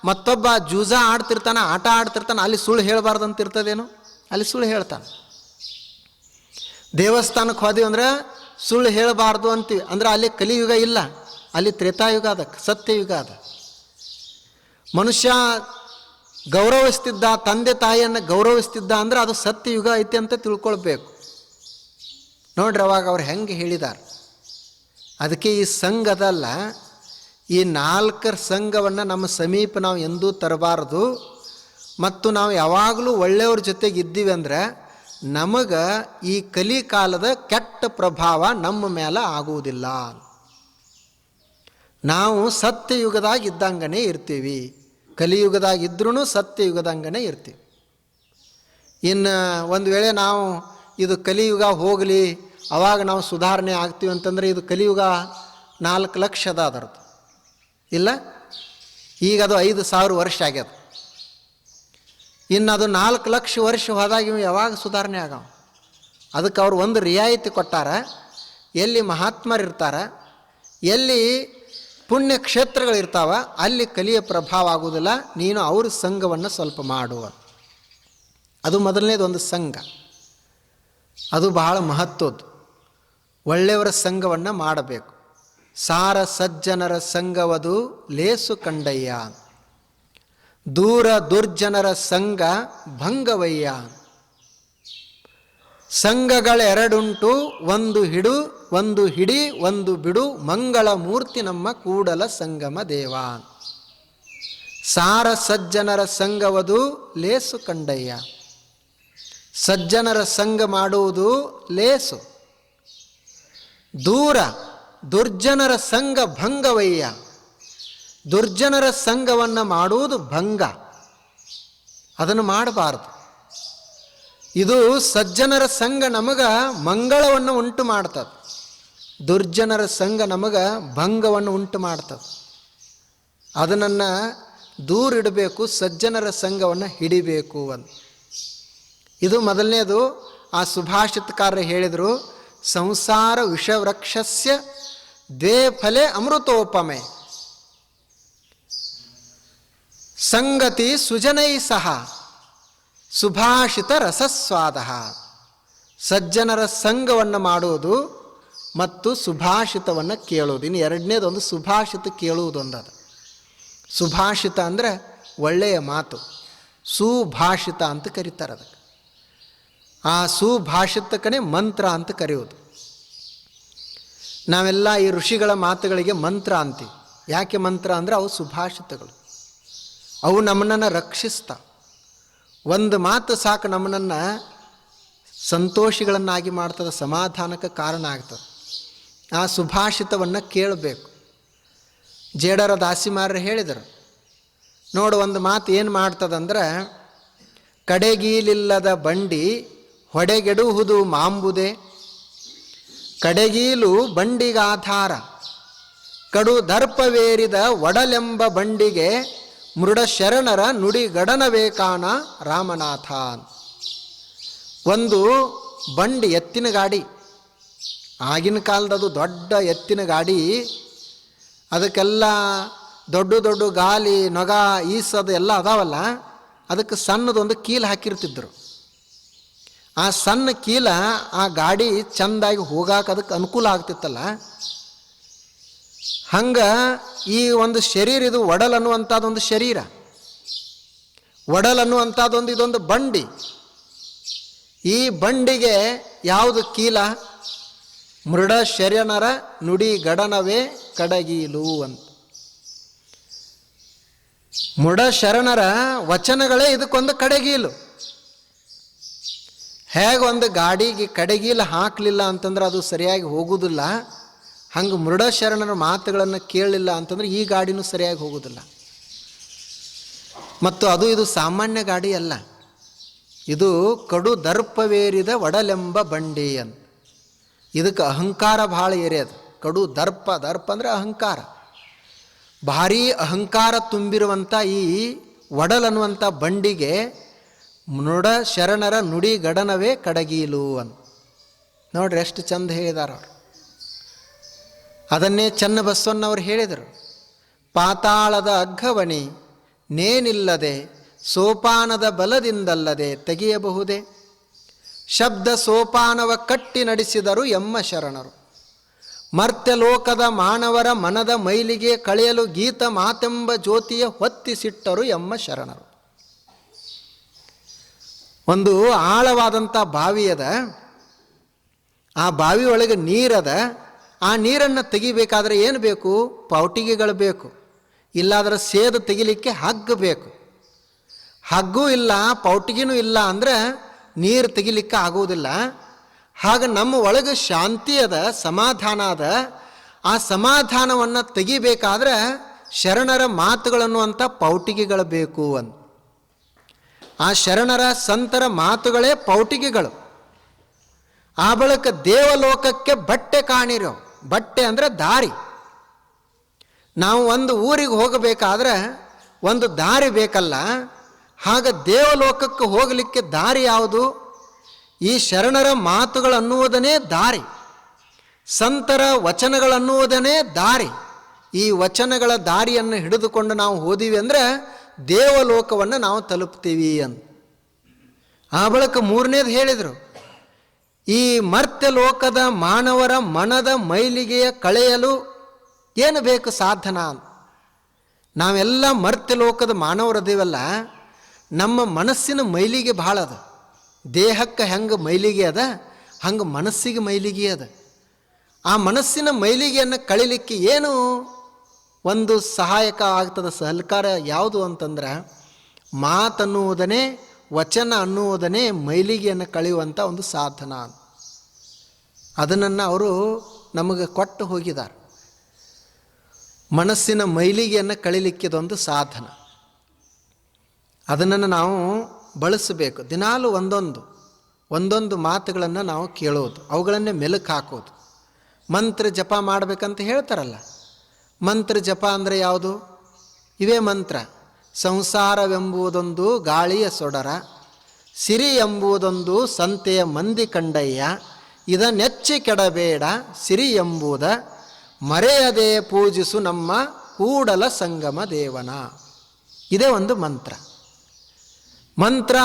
ಮತ್ತೊಬ್ಬ ಜೂಜ ಆಡ್ತಿರ್ತಾನೆ, ಆಟ ಆಡ್ತಿರ್ತಾನೆ, ಅಲ್ಲಿ ಸುಳ್ಳು ಹೇಳಬಾರ್ದು ಅಂತ ಇರ್ತದೇನು? ಅಲ್ಲಿ ಸುಳ್ಳು ಹೇಳ್ತಾನೆ. ದೇವಸ್ಥಾನಕ್ಕೆ ಹೋದಿವಿ ಅಂದ್ರೆ ಸುಳ್ಳು ಹೇಳಬಾರ್ದು ಅಂತೀವಿ, ಅಂದ್ರೆ ಅಲ್ಲಿ ಕಲಿಯುಗ ಇಲ್ಲ, ಅಲ್ಲಿ ತ್ರೇತಾಯುಗ ಅದ, ಸತ್ಯಯುಗ ಅದ. ಮನುಷ್ಯ ಗೌರವಿಸ್ತಿದ್ದ, ತಂದೆ ತಾಯಿಯನ್ನು ಗೌರವಿಸ್ತಿದ್ದ ಅಂದ್ರೆ ಅದು ಸತ್ಯಯುಗ ಐತಿ ಅಂತ ತಿಳ್ಕೊಳ್ಬೇಕು. ನೋಡ್ರಿ ಅವಾಗ ಅವ್ರು ಹೆಂಗೆ ಹೇಳಿದ್ದಾರೆ. ಅದಕ್ಕೆ ಈ ಸಂಘದಲ್ಲ, ಈ 4 ಸಂಘವನ್ನು ನಮ್ಮ ಸಮೀಪ ನಾವು ಎಂದೂ ತರಬಾರ್ದು. ಮತ್ತು ನಾವು ಯಾವಾಗಲೂ ಒಳ್ಳೆಯವ್ರ ಜೊತೆಗೆ ಇದ್ದೀವಿ ಅಂದರೆ ನಮಗೆ ಈ ಕಲಿಕಾಲದ ಕೆಟ್ಟ ಪ್ರಭಾವ ನಮ್ಮ ಮೇಲೆ ಆಗುವುದಿಲ್ಲ. ನಾವು ಸತ್ಯಯುಗದಾಗ ಇದ್ದಂಗನೇ ಇರ್ತೀವಿ, ಕಲಿಯುಗದಾಗ ಇದ್ರೂ ಸತ್ಯಯುಗದಂಗನೇ ಇರ್ತೀವಿ. ಇನ್ನು ಒಂದು ವೇಳೆ ನಾವು ಇದು ಕಲಿಯುಗ ಹೋಗಲಿ ಅವಾಗ ನಾವು ಸುಧಾರಣೆ ಆಗ್ತೀವಿ ಅಂತಂದರೆ ಇದು ಕಲಿಯುಗ 4 ಲಕ್ಷದ ಅದರದ್ದು ಇಲ್ಲ, ಈಗ ಅದು 5,000 ವರ್ಷ ಆಗ್ಯದ. ಇನ್ನು ಅದು 4 ಲಕ್ಷ ವರ್ಷ ಹೋದಾಗ ಇವು ಯಾವಾಗ ಸುಧಾರಣೆ ಆಗವ? ಅದಕ್ಕೆ ಅವ್ರು ಒಂದು ರಿಯಾಯಿತಿ ಕೊಟ್ಟಾರ. ಎಲ್ಲಿ ಮಹಾತ್ಮರಿರ್ತಾರ, ಎಲ್ಲಿ ಪುಣ್ಯ ಕ್ಷೇತ್ರಗಳಿರ್ತಾವ, ಅಲ್ಲಿ ಕಲಿಯ ಪ್ರಭಾವ ಆಗುವುದಿಲ್ಲ. ನೀನು ಅವ್ರ ಸಂಘವನ್ನು ಸ್ವಲ್ಪ ಮಾಡುವ. ಅದು ಮೊದಲನೇದು ಒಂದು ಸಂಘ, ಅದು ಬಹಳ ಮಹತ್ವದ್ದು. ಒಳ್ಳೆಯವರ ಸಂಘವನ್ನು ಮಾಡಬೇಕು. ಸಾರ ಸಜ್ಜನರ ಸಂಘವದು ಲೇಸು ಕಂಡಯ್ಯ, ದೂರ ದುರ್ಜನರ ಸಂಘ ಭಂಗವಯ್ಯ. ಸಂಘಗಳೆರಡುಂಟು, ಒಂದು ಹಿಡು ಒಂದು ಹಿಡಿ ಒಂದು ಬಿಡು, ಮಂಗಳ ಮೂರ್ತಿ ನಮ್ಮ ಕೂಡಲ ಸಂಗಮ ದೇವ. ಸಾರ ಸಜ್ಜನರ ಸಂಘವದು ಲೇಸು ಕಂಡಯ್ಯ. ಸಜ್ಜನರ ಸಂಘ ಮಾಡುವುದು ಲೇಸು, ದೂರ ದುರ್ಜನರ ಸಂಘ ಭಂಗವಯ್ಯ. ದುರ್ಜನರ ಸಂಘವನ್ನು ಮಾಡುವುದು ಭಂಗ, ಅದನ್ನು ಮಾಡಬಾರ್ದು. ಇದು ಸಜ್ಜನರ ಸಂಘ ನಮಗೆ ಮಂಗಳವನ್ನು ಉಂಟು ಮಾಡ್ತದೆ, ದುರ್ಜನರ ಸಂಘ ನಮಗೆ ಭಂಗವನ್ನು ಉಂಟು ಮಾಡ್ತದೆ. ಅದನ್ನು ದೂರಿಡಬೇಕು, ಸಜ್ಜನರ ಸಂಘವನ್ನು ಹಿಡಿಬೇಕು ಅಂತ. ಇದು ಮೊದಲನೇದು. ಆ ಸುಭಾಷಿತಕಾರರು ಹೇಳಿದರು, ಸಂಸಾರ ವಿಷವೃಕ್ಷಸ್ಯ ದ್ವೇ ಫಲೆ ಅಮೃತೋಪಮೆ, ಸಂಗತಿ ಸುಜನೈ ಸಹ ಸುಭಾಷಿತ ರಸಸ್ವಾದ. ಸಜ್ಜನರ ಸಂಘವನ್ನು ಮಾಡುವುದು ಮತ್ತು ಸುಭಾಷಿತವನ್ನು ಕೇಳುವುದು. ಇನ್ನು ಎರಡನೇದೊಂದು ಸುಭಾಷಿತ ಕೇಳುವುದೊಂದದ. ಸುಭಾಷಿತ ಅಂದರೆ ಒಳ್ಳೆಯ ಮಾತು, ಸುಭಾಷಿತ ಅಂತ ಕರೀತಾರೆ ಅದಕ್ಕೆ. ಆ ಸುಭಾಷಿತಕ್ಕನೇ ಮಂತ್ರ ಅಂತ ಕರೆಯೋದು. ನಾವೆಲ್ಲ ಈ ಋಷಿಗಳ ಮಾತುಗಳಿಗೆ ಮಂತ್ರ ಅಂತೀವಿ. ಯಾಕೆ ಮಂತ್ರ ಅಂದರೆ ಅವು ಸುಭಾಷಿತಗಳು, ಅವು ನಮ್ಮನ್ನು ರಕ್ಷಿಸ್ತಾ. ಒಂದು ಮಾತು ಸಾಕು ನಮ್ಮನ್ನು ಸಂತೋಷಿಗಳನ್ನಾಗಿ ಮಾಡ್ತದೆ, ಸಮಾಧಾನಕ್ಕೆ ಕಾರಣ ಆಗ್ತದೆ. ಆ ಸುಭಾಷಿತವನ್ನು ಕೇಳಬೇಕು. ಜೇಡರ ದಾಸಿಮಾರರು ಹೇಳಿದರು, ನೋಡು ಒಂದು ಮಾತು ಏನು ಮಾಡ್ತದಂದ್ರೆ, ಕಡೆಗೀಲಿಲ್ಲದ ಬಂಡಿ ಹೊಡೆಗೆಡುವುದು ಮಾಂಬುದೆ, ಕಡೆಗೀಲು ಬಂಡಿಗಾಧಾರ, ಕಡು ದರ್ಪವೇರಿದ ಒಡಲೆಂಬ ಬಂಡಿಗೆ ಮೃಡ ಶರಣರ ನುಡಿ ಗಡನಬೇಕಾನ ರಾಮನಾಥ. ಒಂದು ಬಂಡಿ, ಎತ್ತಿನ ಗಾಡಿ, ಆಗಿನ ಕಾಲದದು ದೊಡ್ಡ ಎತ್ತಿನ ಗಾಡಿ, ಅದಕ್ಕೆಲ್ಲ ದೊಡ್ಡ ದೊಡ್ಡ ಗಾಲಿ ನೊಗ ಈಸದು ಎಲ್ಲ ಅದಾವಲ್ಲ, ಅದಕ್ಕೆ ಸಣ್ಣದೊಂದು ಕೀಲು ಹಾಕಿರ್ತಿದ್ರು. ಆ ಸಣ್ಣ ಕೀಲ ಆ ಗಾಡಿ ಚೆಂದಾಗಿ ಹೋಗಾಕ ಅದಕ್ಕೆ ಅನುಕೂಲ ಆಗ್ತಿತ್ತಲ್ಲ. ಹಂಗೆ ಈ ಒಂದು ಶರೀರ, ಇದು ಒಡಲ್ ಅನ್ನುವಂಥದ್ದೊಂದು ಶರೀರ, ಒಡಲ್ ಅನ್ನುವಂಥದ್ದೊಂದು ಇದೊಂದು ಬಂಡಿ. ಈ ಬಂಡಿಗೆ ಯಾವುದು ಕೀಲ? ಮೃಡ ಶರಣರ ನುಡಿ ಗಡನವೇ ಕಡಗೀಲು ಅಂತ. ಮೃಡ ಶರಣರ ವಚನಗಳೇ ಇದಕ್ಕೊಂದು ಕಡೆಗೀಲು. ಹೇಗೆ ಒಂದು ಗಾಡಿಗೆ ಕಡೆಗೀಲು ಹಾಕಲಿಲ್ಲ ಅಂತಂದ್ರೆ ಅದು ಸರಿಯಾಗಿ ಹೋಗುವುದಿಲ್ಲ, ಹಂಗೆ ಮೃಡ ಶರಣರ ಮಾತುಗಳನ್ನು ಕೇಳಲಿಲ್ಲ ಅಂತಂದ್ರೆ ಈ ಗಾಡಿನೂ ಸರಿಯಾಗಿ ಹೋಗುವುದಿಲ್ಲ. ಮತ್ತು ಅದು ಇದು ಸಾಮಾನ್ಯ ಗಾಡಿ ಅಲ್ಲ, ಇದು ಕಡು ದರ್ಪವೇರಿದ ಒಡಲೆಂಬ ಬಂಡಿ ಅಂತ. ಇದಕ್ಕೆ ಅಹಂಕಾರ ಭಾಳ ಏರಿಯದು. ಕಡು ದರ್ಪ, ದರ್ಪ ಅಂದರೆ ಅಹಂಕಾರ, ಭಾರೀ ಅಹಂಕಾರ ತುಂಬಿರುವಂಥ ಈ ಒಡಲ್ ಅನ್ನುವಂಥ ಬಂಡಿಗೆ ಮೃಡ ಶರಣರ ನುಡಿ ಗಡನವೇ ಕಡಗೀಲು ಅಂತ. ನೋಡ್ರಿ ಎಷ್ಟು ಚಂದ ಹೇಳಿದಾರ ಅವರು. ಅದನ್ನೇ ಚನ್ನಬಸವಣ್ಣವರು ಹೇಳಿದರು. ಪಾತಾಳದ ಅಗ್ಗವಣಿ ನೇನಿಲ್ಲದೆ ಸೋಪಾನದ ಬಲದಿಂದಲ್ಲದೆ ತೆಗೆಯಬಹುದೇ, ಶಬ್ದ ಸೋಪಾನವ ಕಟ್ಟಿ ನಡೆಸಿದರು ಎಮ್ಮ ಶರಣರು. ಮರ್ತ್ಯಲೋಕದ ಮಾನವರ ಮನದ ಮೈಲಿಗೆ ಕಳೆಯಲು ಗೀತ ಮಾತೆಂಬ ಜ್ಯೋತಿಯ ಹೊತ್ತಿಸಿಟ್ಟರು ಎಮ್ಮ ಶರಣರು. ಒಂದು ಆಳವಾದಂಥ ಬಾವಿ ಅದ, ಆ ಬಾವಿ ಒಳಗೆ ನೀರದ, ಆ ನೀರನ್ನು ತೆಗಿಬೇಕಾದ್ರೆ ಏನು ಬೇಕು? ಪೌಟಿಗೆಗಳು ಬೇಕು. ಇಲ್ಲಾದ್ರೆ ಸೇದು ತೆಗಿಲಿಕ್ಕೆ ಹಗ್ಗ ಬೇಕು. ಹಗ್ಗೂ ಇಲ್ಲ, ಪೌಟಿಗೆನೂ ಇಲ್ಲ ಅಂದರೆ ನೀರು ತೆಗಿಲಿಕ್ಕೆ ಆಗುವುದಿಲ್ಲ. ಹಾಗೆ ನಮ್ಮ ಒಳಗೆ ಶಾಂತಿ ಅದ, ಸಮಾಧಾನ ಅದ. ಆ ಸಮಾಧಾನವನ್ನು ತೆಗಿಬೇಕಾದ್ರೆ ಶರಣರ ಮಾತುಗಳನ್ನುವಂಥ ಪೌಟಿಗೆಗಳು ಬೇಕು ಅಂತ. ಆ ಶರಣರ ಸಂತರ ಮಾತುಗಳೇ ಪೌಟಿಗೆಗಳು. ಆ ಬಳಿಕ ದೇವಲೋಕಕ್ಕೆ ಬಟ್ಟೆ ಕಾಣಿರೋ, ಬಟ್ಟೆ ಅಂದರೆ ದಾರಿ. ನಾವು ಒಂದು ಊರಿಗೆ ಹೋಗಬೇಕಾದ್ರೆ ಒಂದು ದಾರಿ ಬೇಕಲ್ಲ, ಹಾಗೆ ದೇವಲೋಕಕ್ಕೆ ಹೋಗಲಿಕ್ಕೆ ದಾರಿ ಯಾವುದು? ಈ ಶರಣರ ಮಾತುಗಳನ್ನುವುದನ್ನೇ ದಾರಿ, ಸಂತರ ವಚನಗಳನ್ನುವುದನ್ನೇ ದಾರಿ. ಈ ವಚನಗಳ ದಾರಿಯನ್ನು ಹಿಡಿದುಕೊಂಡು ನಾವು ಹೋದಿವಿ ಅಂದರೆ ದೇವಲೋಕವನ್ನು ನಾವು ತಲುಪ್ತೀವಿ ಅಂತ. ಆ ಬಳಿಕ ಮೂರನೇದು ಹೇಳಿದರು, ಈ ಮರ್ತ್ಯ ಲೋಕದ ಮಾನವರ ಮನದ ಮೈಲಿಗೆಯ ಕಳೆಯಲು ಏನು ಬೇಕು ಸಾಧನ ಅಂತ. ನಾವೆಲ್ಲ ಮರ್ತ್ಯ ಲೋಕದ ಮಾನವರದೇವಲ್ಲ, ನಮ್ಮ ಮನಸ್ಸಿನ ಮೈಲಿಗೆ ಭಾಳ ಅದ. ದೇಹಕ್ಕೆ ಹೆಂಗೆ ಮೈಲಿಗೆ ಅದ, ಹಂಗೆ ಮನಸ್ಸಿಗೆ ಮೈಲಿಗೆ ಅದ. ಆ ಮನಸ್ಸಿನ ಮೈಲಿಗೆಯನ್ನು ಕಳಿಲಿಕ್ಕೆ ಏನು ಒಂದು ಸಹಾಯಕ ಆಗ್ತದೆ, ಸಹಕಾರ ಯಾವುದು ಅಂತಂದ್ರೆ ಮಾತನ್ನುವುದನ್ನೇ, ವಚನ ಅನ್ನುವುದನ್ನೇ ಮೈಲಿಗೆಯನ್ನು ಕಳೆಯುವಂಥ ಒಂದು ಸಾಧನ. ಅದನ್ನು ಅವರು ನಮಗೆ ಕೊಟ್ಟು ಹೋಗಿದ್ದಾರೆ. ಮನಸ್ಸಿನ ಮೈಲಿಗೆಯನ್ನು ಕಳಿಲಿಕ್ಕಿದೊಂದು ಸಾಧನ. ಅದನ್ನು ನಾವು ಬಳಸಬೇಕು. ದಿನಾಲು ಒಂದೊಂದು ಮಾತುಗಳನ್ನು ನಾವು ಕೇಳೋದು, ಅವುಗಳನ್ನೇ ಮೆಲುಕು ಹಾಕೋದು. ಮಂತ್ರ ಜಪ ಮಾಡಬೇಕಂತ ಹೇಳ್ತಾರಲ್ಲ, ಮಂತ್ರ ಜಪ ಅಂದರೆ ಯಾವುದು? ಇವೇ ಮಂತ್ರ. ಸಂಸಾರವೆಂಬುದೊಂದು ಗಾಳಿಯ ಸೊಡರ, ಸಿರಿ ಎಂಬುದೊಂದು ಸಂತೆಯ ಮಂದಿ ಕಂಡಯ್ಯ, ಇದನ್ನೆಚ್ಚಿ ಕೆಡಬೇಡ ಸಿರಿ ಎಂಬುದ, ಮರೆಯದೆ ಪೂಜಿಸು ನಮ್ಮ ಕೂಡಲ ಸಂಗಮ ದೇವನ. ಇದೇ ಒಂದು ಮಂತ್ರ. ಮಂತ್ರ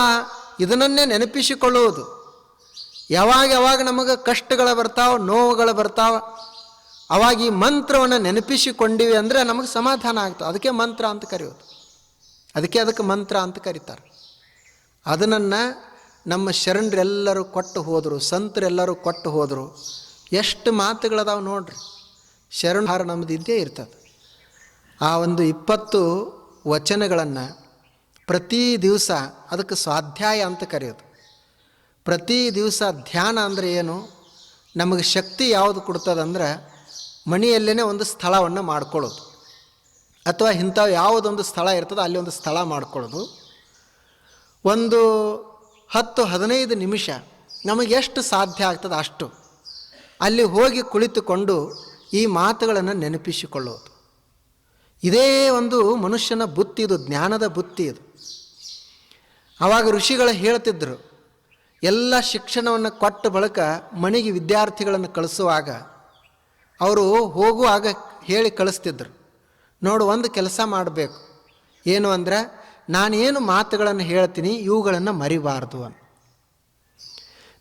ಇದನ್ನೇ ನೆನಪಿಸಿಕೊಳ್ಳುವುದು. ಯಾವಾಗ ನಮಗೆ ಕಷ್ಟಗಳು ಬರ್ತಾವೆ, ನೋವುಗಳು ಬರ್ತಾವೆ, ಅವಾಗ ಈ ಮಂತ್ರವನ್ನು ನೆನಪಿಸಿಕೊಂಡಿವಿ ಅಂದರೆ ನಮಗೆ ಸಮಾಧಾನ ಆಗ್ತದೆ. ಅದಕ್ಕೆ ಮಂತ್ರ ಅಂತ ಕರೆಯೋದು. ಅದಕ್ಕೆ ಮಂತ್ರ ಅಂತ ಕರೀತಾರೆ. ಅದನ್ನು ನಮ್ಮ ಶರಣರೆಲ್ಲರೂ ಕೊಟ್ಟು ಹೋದರು, ಸಂತರೆಲ್ಲರೂ ಕೊಟ್ಟು ಹೋದರು. ಎಷ್ಟು ಮಾತುಗಳದಾವೆ ನೋಡ್ರಿ. ಶರಣಾರ ನಮ್ಮದು ಇದ್ದೇ ಇರ್ತದೆ. ಆ ಒಂದು 20 ವಚನಗಳನ್ನು ಪ್ರತಿ ದಿವಸ, ಅದಕ್ಕೆ ಸ್ವಾಧ್ಯಾಯ ಅಂತ ಕರೆಯೋದು. ಪ್ರತಿ ದಿವಸ ಧ್ಯಾನ ಅಂದರೆ ಏನು? ನಮಗೆ ಶಕ್ತಿ ಯಾವುದು ಕೊಡ್ತದಂದ್ರೆ ಮನೆಯಲ್ಲೇ ಒಂದು ಸ್ಥಳವನ್ನು ಮಾಡ್ಕೊಳ್ಳೋದು, ಅಥವಾ ಇಂಥವು ಯಾವುದೊಂದು ಸ್ಥಳ ಇರ್ತದೆ ಅಲ್ಲಿ ಒಂದು ಸ್ಥಳ ಮಾಡ್ಕೊಳ್ಳೋದು. ಒಂದು 10-15 ನಿಮಿಷ ನಮಗೆ ಎಷ್ಟು ಸಾಧ್ಯ ಆಗ್ತದೆ ಅಷ್ಟು ಅಲ್ಲಿ ಹೋಗಿ ಕುಳಿತುಕೊಂಡು ಈ ಮಾತುಗಳನ್ನು ನೆನಪಿಸಿಕೊಳ್ಳೋದು. ಇದೇ ಒಂದು ಮನುಷ್ಯನ ಬುತ್ತಿ, ಇದು ಜ್ಞಾನದ ಬುತ್ತಿ ಇದು. ಆವಾಗ ಋಷಿಗಳು ಹೇಳ್ತಿದ್ರು, ಎಲ್ಲ ಶಿಕ್ಷಣವನ್ನು ಕೊಟ್ಟ ಬಳಿಕ ಮನೆಗೆ ವಿದ್ಯಾರ್ಥಿಗಳನ್ನು ಕಳಿಸುವಾಗ ಅವರು ಹೋಗುವಾಗ ಹೇಳಿ ಕಳಿಸ್ತಿದ್ರು, ನೋಡು ಒಂದು ಕೆಲಸ ಮಾಡಬೇಕು, ಏನು ಅಂದರೆ ನಾನೇನು ಮಾತುಗಳನ್ನು ಹೇಳ್ತೀನಿ ಇವುಗಳನ್ನು ಮರಿಬಾರ್ದು ಅಂತ.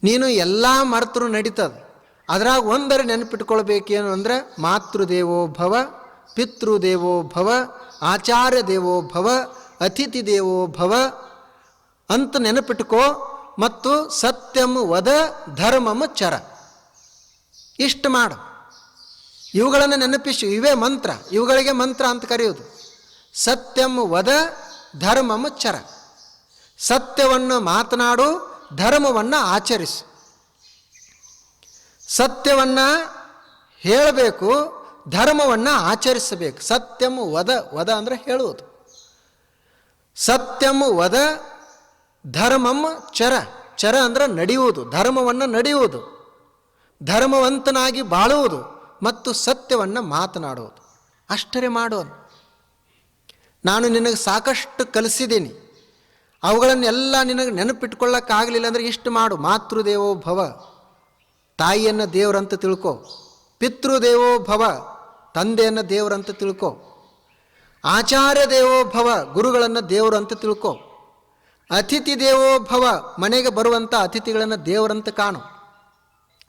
ನೀನು ಎಲ್ಲ ಮರೆತರೂ ನಡೀತದೆ, ಅದ್ರಾಗ ಒಂದರ ನೆನಪಿಟ್ಕೊಳ್ಬೇಕೇನು ಅಂದರೆ ಮಾತೃದೇವೋ ಭವ, ಪಿತೃದೇವೋ ಭವ, ಆಚಾರ್ಯ ದೇವೋ ಭವ, ಅತಿಥಿ ದೇವೋ ಭವ ಅಂತ ನೆನಪಿಟ್ಕೋ. ಮತ್ತು ಸತ್ಯಂ ವದ ಧರ್ಮಂ ಚರ, ಇಷ್ಟು ಮಾಡು. ಇವುಗಳನ್ನು ನೆನಪಿಸಿ, ಇವೇ ಮಂತ್ರ, ಇವುಗಳಿಗೆ ಮಂತ್ರ ಅಂತ ಕರೆಯೋದು. ಸತ್ಯಂ ವದ ಧರ್ಮಂ ಚರ, ಸತ್ಯವನ್ನು ಮಾತನಾಡು, ಧರ್ಮವನ್ನು ಆಚರಿಸು. ಸತ್ಯವನ್ನು ಹೇಳಬೇಕು, ಧರ್ಮವನ್ನು ಆಚರಿಸಬೇಕು. ಸತ್ಯಂ ವದ ಅಂದರೆ ಹೇಳುವುದು. ಸತ್ಯಂ ವದ ಧರ್ಮಂ ಚರ ಅಂದರೆ ನಡೆಯುವುದು, ಧರ್ಮವನ್ನು ನಡೆಯುವುದು, ಧರ್ಮವಂತನಾಗಿ ಬಾಳುವುದು ಮತ್ತು ಸತ್ಯವನ್ನು ಮಾತನಾಡುವುದು. ಅಷ್ಟರೇ ಮಾಡೋನು. ನಾನು ನಿನಗೆ ಸಾಕಷ್ಟು ಕಲಿಸಿದ್ದೀನಿ, ಅವುಗಳನ್ನೆಲ್ಲ ನಿನಗೆ ನೆನಪಿಟ್ಕೊಳ್ಳೋಕ್ಕಾಗಲಿಲ್ಲ ಅಂದರೆ ಇಷ್ಟು ಮಾಡು. ಮಾತೃದೇವೋ ಭವ, ತಾಯಿಯನ್ನು ದೇವರಂತ ತಿಳ್ಕೊ. ಪಿತೃದೇವೋ ಭವ, ತಂದೆಯನ್ನು ದೇವರಂತ ತಿಳ್ಕೊ. ಆಚಾರ್ಯ ದೇವೋಭವ, ಗುರುಗಳನ್ನು ದೇವರಂತ ತಿಳ್ಕೊ. ಅತಿಥಿ ದೇವೋಭವ, ಮನೆಗೆ ಬರುವಂಥ ಅತಿಥಿಗಳನ್ನು ದೇವರಂತ ಕಾಣು.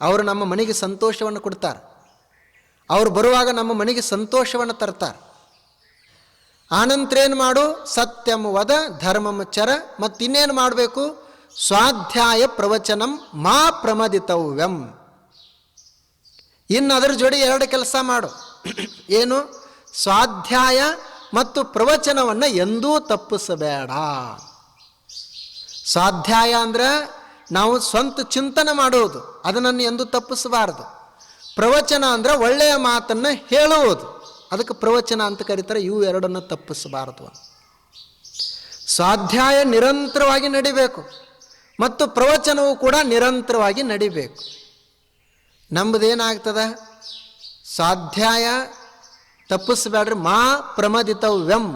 ಅವರು ನಮ್ಮ ಮನೆಗೆ ಸಂತೋಷವನ್ನು ಕೊಡ್ತಾರೆ. ಅವರು ಬರುವಾಗ ನಮ್ಮ ಮನೆಗೆ ಸಂತೋಷವನ್ನು ತರ್ತಾರೆ. ಆನಂತರೇನು ಮಾಡು? ಸತ್ಯಂ ವದ ಧರ್ಮಂ ಚರ. ಮತ್ತು ಇನ್ನೇನು ಮಾಡಬೇಕು? ಸ್ವಾಧ್ಯಾಯ ಪ್ರವಚನಂ ಮಾ ಪ್ರಮದಿತವ್ಯಂ. ಇನ್ನು ಅದರ ಜೋಡಿ 2 ಕೆಲಸ ಮಾಡು. ಏನು? ಸ್ವಾಧ್ಯಾಯ ಮತ್ತು ಪ್ರವಚನವನ್ನು ಎಂದೂ ತಪ್ಪಿಸಬೇಡ. ಸ್ವಾಧ್ಯಾಯ ಅಂದರೆ ನಾವು ಸ್ವಂತ ಚಿಂತನೆ ಮಾಡುವುದು, ಅದನ್ನು ಎಂದೂ ತಪ್ಪಿಸಬಾರದು. ಪ್ರವಚನ ಅಂದರೆ ಒಳ್ಳೆಯ ಮಾತನ್ನು ಹೇಳುವುದು, ಅದಕ್ಕೆ ಪ್ರವಚನ ಅಂತ ಕರೀತಾರೆ. ಇವು 2 ತಪ್ಪಿಸಬಾರದು. ಸ್ವಾಧ್ಯಾಯ ನಿರಂತರವಾಗಿ ನಡಿಬೇಕು ಮತ್ತು ಪ್ರವಚನವು ಕೂಡ ನಿರಂತರವಾಗಿ ನಡಿಬೇಕು. ನಮ್ಮದೇನಾಗ್ತದೆ? ಸ್ವಾಧ್ಯಾಯ ತಪ್ಪಿಸಬೇಡ್ರಿ. ಮಾ ಪ್ರಮದಿತವ್ಯಂ.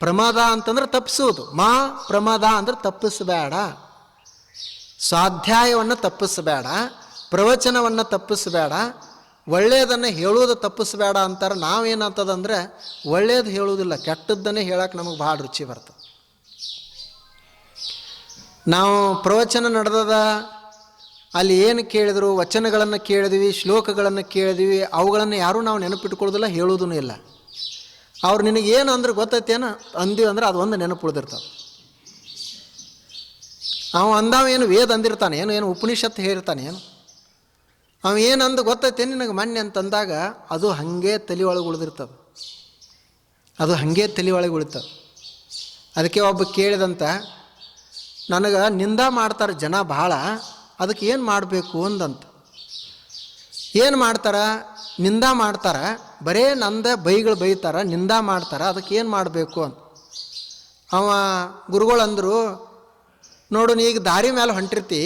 ಪ್ರಮಾದ ಅಂತಂದ್ರೆ ತಪ್ಪಿಸುವುದು, ಮಾ ಪ್ರಮಾದ ಅಂದ್ರೆ ತಪ್ಪಿಸಬೇಡ. ಸ್ವಾಧ್ಯಾಯವನ್ನು ತಪ್ಪಿಸಬೇಡ, ಪ್ರವಚನವನ್ನು ತಪ್ಪಿಸಬೇಡ, ಒಳ್ಳೆಯದನ್ನು ಹೇಳುವುದು ತಪ್ಪಿಸಬೇಡ ಅಂತಾರೆ. ನಾವೇನಂತದಂದ್ರೆ ಒಳ್ಳೆಯದು ಹೇಳುವುದಿಲ್ಲ, ಕೆಟ್ಟದ್ದನ್ನೇ ಹೇಳಕ್ಕೆ ನಮಗೆ ಭಾಳ ರುಚಿ ಬರ್ತದೆ. ನಾವು ಪ್ರವಚನ ನಡೆದದ, ಅಲ್ಲಿ ಏನು ಕೇಳಿದ್ರು, ವಚನಗಳನ್ನು ಕೇಳಿದ್ವಿ, ಶ್ಲೋಕಗಳನ್ನು ಕೇಳಿದ್ವಿ, ಅವುಗಳನ್ನು ಯಾರೂ ನಾವು ನೆನಪಿಟ್ಕೊಳ್ಳೋದಿಲ್ಲ, ಹೇಳೋದೂ ಇಲ್ಲ. ಅವ್ರು ನಿನಗೇನು ಅಂದ್ರೆ ಗೊತ್ತೈತೇನು ಅಂದಿವಿ ಅಂದ್ರೆ ಅದು ಒಂದು ನೆನಪು ಉಳಿದಿರ್ತದೆ. ಅವ ಅಂದವೇನು ವೇದ ಅಂದಿರ್ತಾನೆ, ಏನು ಉಪನಿಷತ್ತು ಹೇಳಿರ್ತಾನೆ, ಅವ ಏನಂದು ಗೊತ್ತೈತೇನು ನಿನಗೆ ಮೊನ್ನೆ ಅಂತಂದಾಗ ಅದು ಹಾಗೆ ತಲೆ ಒಳಗೆ ಉಳಿದಿರ್ತದೆ, ಅದು ಹಾಗೆ ತಲೆ ಒಳಗೆ ಉಳಿತದೆ. ಅದಕ್ಕೆ ಒಬ್ಬ ಕೇಳಿದಂತ, ನನಗೆ ನಿಂದ ಮಾಡ್ತಾರೆ ಜನ ಭಾಳ, ಅದಕ್ಕೆ ಏನು ಮಾಡಬೇಕು ಅಂದಂತ. ಏನು ಮಾಡ್ತಾರೆ? ನಿಂದ ಮಾಡ್ತಾರೆ, ಬರೇ ನಂದ ಬೈಗಳು ಬೈತಾರೆ, ನಿಂದ ಮಾಡ್ತಾರೆ, ಅದಕ್ಕೆ ಏನು ಮಾಡಬೇಕು ಅಂತ. ಅವ ಗುರುಗಳು ಅಂದರು, ನೋಡು ನೀ ಈಗ ದಾರಿ ಮೇಲೆ ಹೊಂಟಿರ್ತಿ,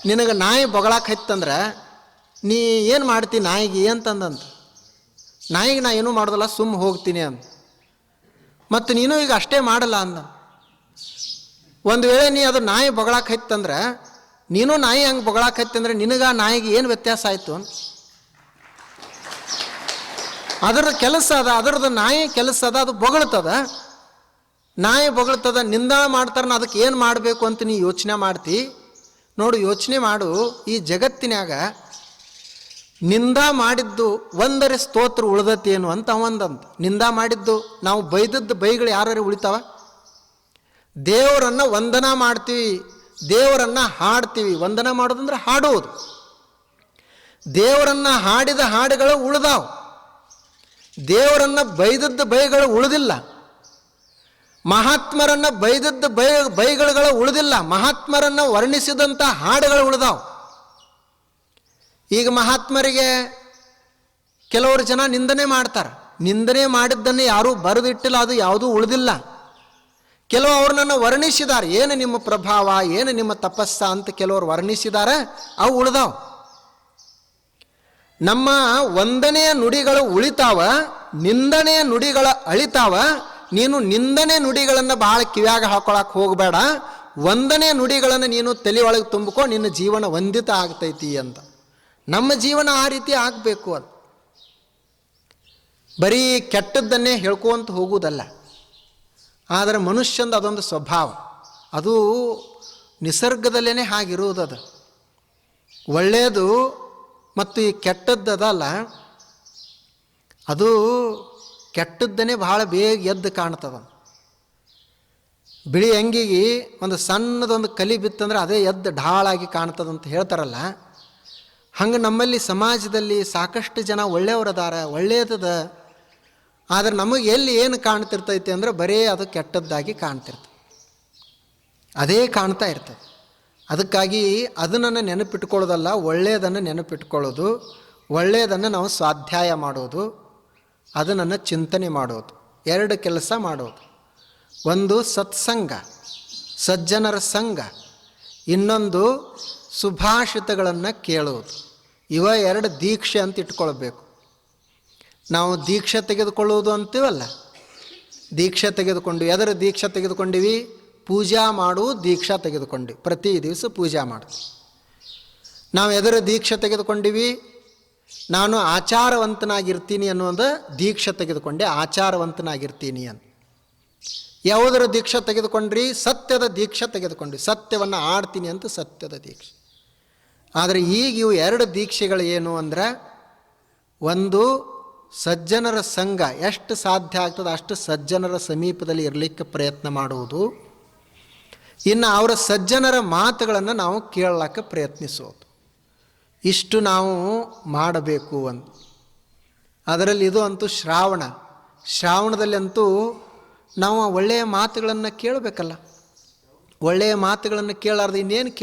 ನಿನಗೆ ನಾಯಿ ಬೊಗಳಕ್ಕೆ ಹತ್ತಂದ್ರೆ ನೀ ಏನು ಮಾಡ್ತಿ ನಾಯಿಗೆ ಅಂತಂದಂತ. ನಾಯಿಗೆ ನಾ ಏನೂ ಮಾಡೋದಲ್ಲ, ಸುಮ್ಮ ಹೋಗ್ತೀನಿ ಅಂತ. ಮತ್ತು ನೀನು ಈಗ ಅಷ್ಟೇ ಮಾಡಲ್ಲ ಅಂದ. ಒಂದು ವೇಳೆ ನೀ ಅದು ನಾಯಿ ಬೊಗಳಕ್ಕೆ ಹತ್ತಂದ್ರೆ ನೀನು ನಾಯಿ ಹಂಗೆ ಬೊಗಳಕ್ಕೆ ಹತ್ತಂದ್ರೆ ನಿನಗೆ ಆ ನಾಯಿಗೆ ಏನು ವ್ಯತ್ಯಾಸ ಆಯಿತು ಅಂತ. ಅದರ ಕೆಲಸ ಅದ, ಅದರದ್ದು ನಾಯಿ ಕೆಲಸ ಅದ, ಅದು ಬೊಗಳ್ತದ, ನಾಯಿ ಬೊಗಳ್ತದ, ನಿಂದ ಮಾಡ್ತಾರನ, ಅದಕ್ಕೆ ಏನು ಮಾಡಬೇಕು ಅಂತ ನೀ ಯೋಚನೆ ಮಾಡ್ತಿ. ನೋಡು, ಯೋಚನೆ ಮಾಡು, ಈ ಜಗತ್ತಿನಾಗ ನಿಂದ ಮಾಡಿದ್ದು ಒಂದರೆ ಸ್ತೋತ್ರ ಉಳ್ದತ್ತೇನು ಅಂತ ಅವಂದಂತ. ನಿಂದ ಮಾಡಿದ್ದು, ನಾವು ಬೈದದ್ದು ಬೈಗಳು ಯಾರು ಉಳಿತಾವ? ದೇವರನ್ನು ವಂದನಾ ಮಾಡ್ತೀವಿ, ದೇವರನ್ನು ಹಾಡ್ತೀವಿ. ವಂದನಾ ಮಾಡೋದಂದ್ರೆ ಹಾಡುವುದು. ದೇವರನ್ನು ಹಾಡಿದ ಹಾಡುಗಳು ಉಳಿದಾವು, ದೇವರನ್ನು ಬೈದದ್ದು ಬೈಗಳು ಉಳಿದಿಲ್ಲ. ಮಹಾತ್ಮರನ್ನು ಬೈದದ್ದು ಬೈಗಳು ಉಳಿದಿಲ್ಲ, ಮಹಾತ್ಮರನ್ನು ವರ್ಣಿಸಿದಂಥ ಹಾಡುಗಳು ಉಳಿದಾವು. ಈಗ ಮಹಾತ್ಮರಿಗೆ ಕೆಲವರು ಜನ ನಿಂದನೆ ಮಾಡ್ತಾರೆ, ನಿಂದನೆ ಮಾಡಿದ್ದನ್ನು ಯಾರೂ ಬರೆದಿಟ್ಟಿಲ್ಲ, ಅದು ಯಾವುದೂ ಉಳಿದಿಲ್ಲ. ಕೆಲವು ಅವ್ರನ್ನ ವರ್ಣಿಸಿದ್ದಾರೆ, ಏನು ನಿಮ್ಮ ಪ್ರಭಾವ, ಏನು ನಿಮ್ಮ ತಪಸ್ಸ ಅಂತ ಕೆಲವರು ವರ್ಣಿಸಿದ್ದಾರೆ, ಅವು ಉಳಿದಾವು. ನಮ್ಮ ವಂದನೆಯ ನುಡಿಗಳು ಉಳಿತಾವ, ನಿಂದನೆಯ ನುಡಿಗಳ ಅಳಿತಾವ. ನೀನು ನಿಂದನೆ ನುಡಿಗಳನ್ನು ಭಾಳ ಕಿವ್ಯಾಗ ಹಾಕೊಳಕ್ಕೆ ಹೋಗಬೇಡ, ವಂದನೆ ನುಡಿಗಳನ್ನು ನೀನು ತಲೆ ಒಳಗೆ ತುಂಬಿಕೊ, ನಿನ್ನ ಜೀವನ ವಂದಿತ ಆಗ್ತೈತಿ ಅಂತ. ನಮ್ಮ ಜೀವನ ಆ ರೀತಿ ಆಗಬೇಕು. ಅದು ಬರೀ ಕೆಟ್ಟದ್ದನ್ನೇ ಹೇಳ್ಕೊಂತ ಹೋಗುವುದಲ್ಲ. ಆದರೆ ಮನುಷ್ಯಂದು ಅದೊಂದು ಸ್ವಭಾವ, ಅದು ನಿಸರ್ಗದಲ್ಲೇ ಹಾಗಿರುವುದದು. ಒಳ್ಳೆಯದು ಮತ್ತು ಈ ಕೆಟ್ಟದ್ದಲ್ಲ, ಅದು ಕೆಟ್ಟದ್ದನ್ನೇ ಭಾಳ ಬೇಗ ಎದ್ದು ಕಾಣ್ತದ. ಬಿಳಿ ಅಂಗಿಗೆ ಒಂದು ಸಣ್ಣದೊಂದು ಕಲಿ ಬಿತ್ತಂದ್ರೆ ಅದೇ ಎದ್ದು ಢಾಳಾಗಿ ಕಾಣ್ತದಂತ ಹೇಳ್ತಾರಲ್ಲ, ಹಂಗೆ ನಮ್ಮಲ್ಲಿ ಸಮಾಜದಲ್ಲಿ ಸಾಕಷ್ಟು ಜನ ಒಳ್ಳೆಯವರದಾರ, ಒಳ್ಳೆಯದದ. ಆದರೆ ನಮಗೆ ಎಲ್ಲಿ ಏನು ಕಾಣ್ತಿರ್ತೈತೆ ಅಂದರೆ ಬರೀ ಅದು ಕೆಟ್ಟದ್ದಾಗಿ ಕಾಣ್ತಿರ್ತದೆ, ಅದೇ ಕಾಣ್ತಾ ಇರ್ತದೆ. ಅದಕ್ಕಾಗಿ ಅದನ್ನು ನೆನಪಿಟ್ಕೊಳ್ಳೋದಲ್ಲ, ಒಳ್ಳೆಯದನ್ನು ನೆನಪಿಟ್ಕೊಳ್ಳೋದು, ಒಳ್ಳೆಯದನ್ನು ನಾವು ಸ್ವಾಧ್ಯಾಯ ಮಾಡೋದು, ಅದನ್ನು ಚಿಂತನೆ ಮಾಡೋದು. 2 ಕೆಲಸ ಮಾಡೋದು. ಒಂದು ಸತ್ಸಂಗ, ಸಜ್ಜನರ ಸಂಘ, ಇನ್ನೊಂದು ಸುಭಾಷಿತಗಳನ್ನು ಕೇಳೋದು. ಇವ 2 ದೀಕ್ಷೆ ಅಂತ ಇಟ್ಕೊಳ್ಬೇಕು. ನಾವು ದೀಕ್ಷೆ ತೆಗೆದುಕೊಳ್ಳುವುದು ಅಂತೀವಲ್ಲ, ದೀಕ್ಷೆ ತೆಗೆದುಕೊಂಡು ಎದರ ದೀಕ್ಷೆ ತೆಗೆದುಕೊಂಡಿವಿ? ಪೂಜಾ ಮಾಡು ದೀಕ್ಷಾ ತೆಗೆದುಕೊಂಡಿವಿ. ಪ್ರತಿ ದಿವಸ ಪೂಜಾ ಮಾಡು. ನಾವು ಎದರ ದೀಕ್ಷೆ ತೆಗೆದುಕೊಂಡಿವಿ? ನಾನು ಆಚಾರವಂತನಾಗಿರ್ತೀನಿ ಅನ್ನೋದು ದೀಕ್ಷೆ ತೆಗೆದುಕೊಂಡೆ, ಆಚಾರವಂತನಾಗಿರ್ತೀನಿ ಅಂತ. ಯಾವುದರ ದೀಕ್ಷೆ ತೆಗೆದುಕೊಂಡ್ರಿ? ಸತ್ಯದ ದೀಕ್ಷೆ ತೆಗೆದುಕೊಂಡ್ರಿ. ಸತ್ಯವನ್ನು ಆಡ್ತೀನಿ ಅಂತ ಸತ್ಯದ ದೀಕ್ಷೆ. ಆದರೆ ಈಗ ಇವು ಎರಡು ದೀಕ್ಷೆಗಳು ಏನು ಅಂದ್ರೆ, ಒಂದು ಸಜ್ಜನರ ಸಂಘ ಎಷ್ಟು ಸಾಧ್ಯ ಆಗ್ತದೆ ಅಷ್ಟು ಸಜ್ಜನರ ಸಮೀಪದಲ್ಲಿ ಇರಲಿಕ್ಕೆ ಪ್ರಯತ್ನ ಮಾಡುವುದು, ಇನ್ನು ಅವರ ಸಜ್ಜನರ ಮಾತುಗಳನ್ನು ನಾವು ಕೇಳಲಿಕ್ಕೆ ಪ್ರಯತ್ನಿಸೋದು. ಇಷ್ಟು ನಾವು ಮಾಡಬೇಕು ಅಂತ. ಅದರಲ್ಲಿ ಇದು ಅಂತೂ ಶ್ರಾವಣದಲ್ಲಿ ಅಂತೂ ನಾವು ಒಳ್ಳೆಯ ಮಾತುಗಳನ್ನು ಕೇಳಬೇಕಲ್ಲ. ಒಳ್ಳೆಯ ಮಾತುಗಳನ್ನು ಕೇಳಾರ್ದು ಇನ್ನೇನು